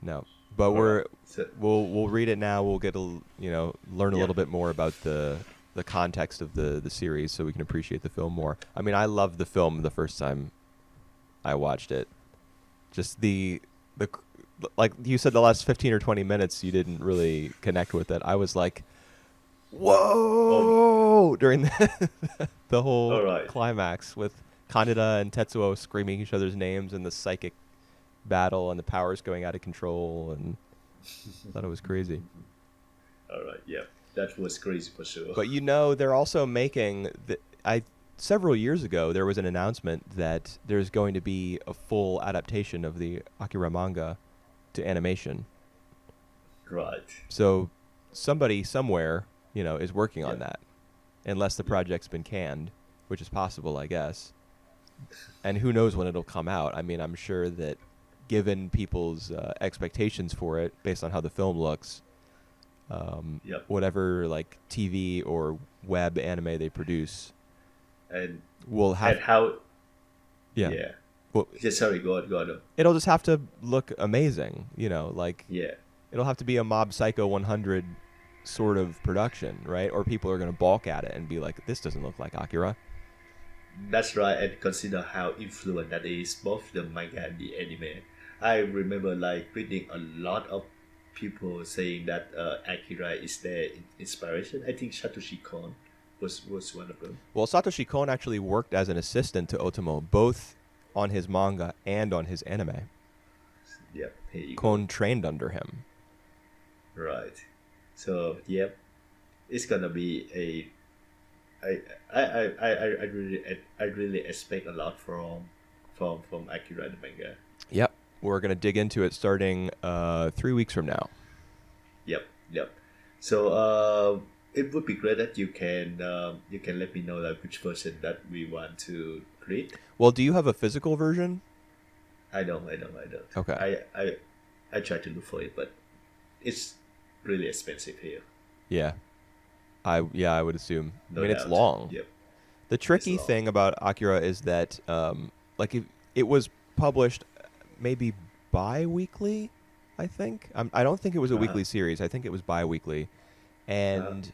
no. But All right. So we'll read it now. We'll get learn a yeah. little bit more about the context of the series, so we can appreciate the film more. I mean, I loved the film the first time I watched it. Just the like you said, the last 15 or 20 minutes you didn't really connect with it. I was like, Oh, whoa, during the whole all right. climax with Kaneda and Tetsuo screaming each other's names and the psychic battle and the powers going out of control, and I thought it was crazy. All right. Yeah. That was crazy for sure. But they're also making several years ago there was an announcement that there's going to be a full adaptation of the Akira manga to animation. Right. So somebody somewhere, is working on Yeah. that, unless the Yeah. project's been canned, which is possible, I guess. And who knows when it'll come out? I mean, I'm sure that given people's expectations for it, based on how the film looks, Yep. whatever like TV or web anime they produce And will and have, how? yeah, Yeah. well, Yeah. Sorry. Go on. Go on. it'll just have to look amazing, like Yeah. it'll have to be a Mob Psycho 100 sort of production, right? Or people are going to balk at it and be like, this doesn't look like Akira. That's right, and consider how influential that is, both the manga and the anime. I remember like reading a lot of people saying that Akira is their inspiration. I think Satoshi Kon was one of them. Well, Satoshi Kon actually worked as an assistant to Otomo, both on his manga and on his anime. Yeah, here you go. Kon trained under him. Right. So yeah, it's gonna be a. I really expect a lot from Akira the manga. Yep. We're going to dig into it starting 3 weeks from now. Yep, yep. So it would be great that you can let me know like which version that we want to read. Well, do you have a physical version? I don't. Okay. I try to look for it, but it's really expensive here. Yeah. I would assume. I No mean, it's doubt. long. Yep, The it's tricky long. thing about Akira is that, like, it was published maybe bi-weekly, I think. I don't think it was a Uh huh. weekly series. I think it was bi-weekly. Uh And,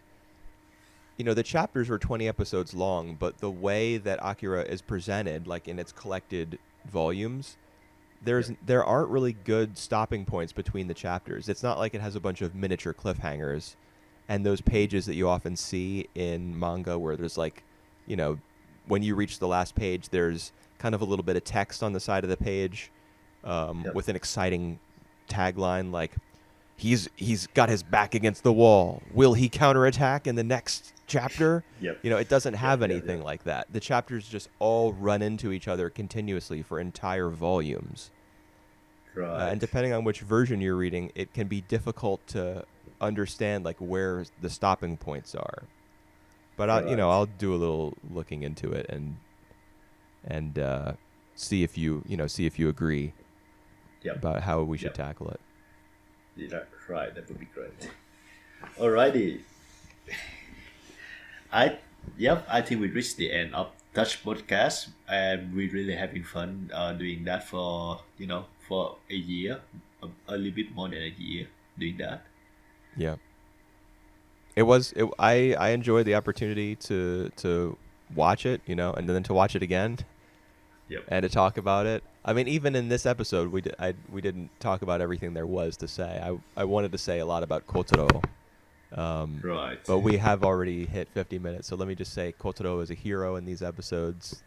the chapters were 20 episodes long, but the way that Akira is presented, like in its collected volumes, Yep. there aren't really good stopping points between the chapters. It's not like it has a bunch of miniature cliffhangers and those pages that you often see in manga where there's like, you know, when you reach the last page, there's kind of a little bit of text on the side of the page Yep. with an exciting tagline like, he's got his back against the wall. Will he counterattack in the next chapter? Yep. It doesn't Yep. have Yep. anything Yep. like that. The chapters just all run into each other continuously for entire volumes. And Right. depending on which version you're reading, it can be difficult to understand like where the stopping points are. But Right. I'll do a little looking into it and see if you agree Yep. about how we should Yep. tackle it. Yeah, right. That would be great. Alrighty. I yep. I think we reached the end of Touch podcast, and we're really having fun doing that for for a year, a little bit more than a year doing that. Yeah. I enjoyed the opportunity to watch it, and then to watch it again Yep. and to talk about it. I mean, even in this episode, we didn't talk about everything there was to say. I wanted to say a lot about Kotaro, Right. but we have already hit 50 minutes. So let me just say, Kotaro is a hero in these episodes.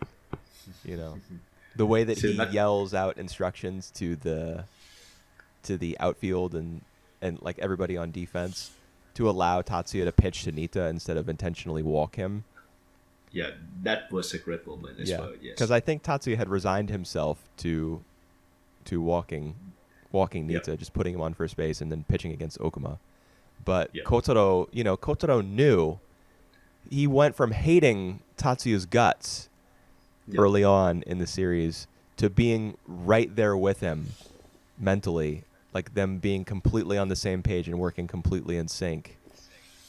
The way that So he not- yells out instructions to the outfield and like everybody on defense to allow Tatsuya to pitch to Nita instead of intentionally walk him. Yeah, that was a great moment as well. Yes. Because I think Tatsuya had resigned himself to walking Nita, Yep. just putting him on first base and then pitching against Okuma. But Yep. Kotaro knew. He went from hating Tatsuya's guts Yep. early on in the series to being right there with him mentally, like them being completely on the same page and working completely in sync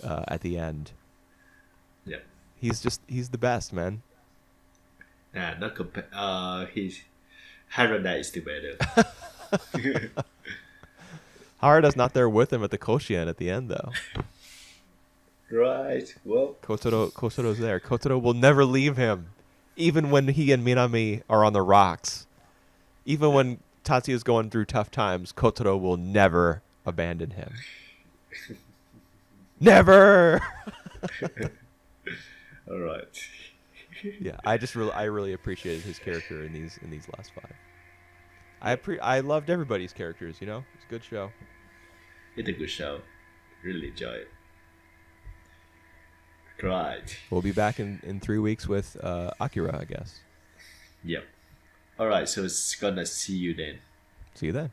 at the end. Yeah. He's the best, man. Nah, not his Harada is still better. Harada's not there with him at the Koshien at the end, though. Right. Well. Kotaro's there. Kotaro will never leave him, even when he and Minami are on the rocks. Even when Tatsuya's going through tough times, Kotaro will never abandon him. Never. All right. Yeah, I really appreciated his character in these last 5. I loved everybody's characters. It's a good show. It's a good show. Really enjoy it. Right. We'll be back in 3 weeks with Akira, I guess. Yep. All right. So it's gonna see you then. See you then.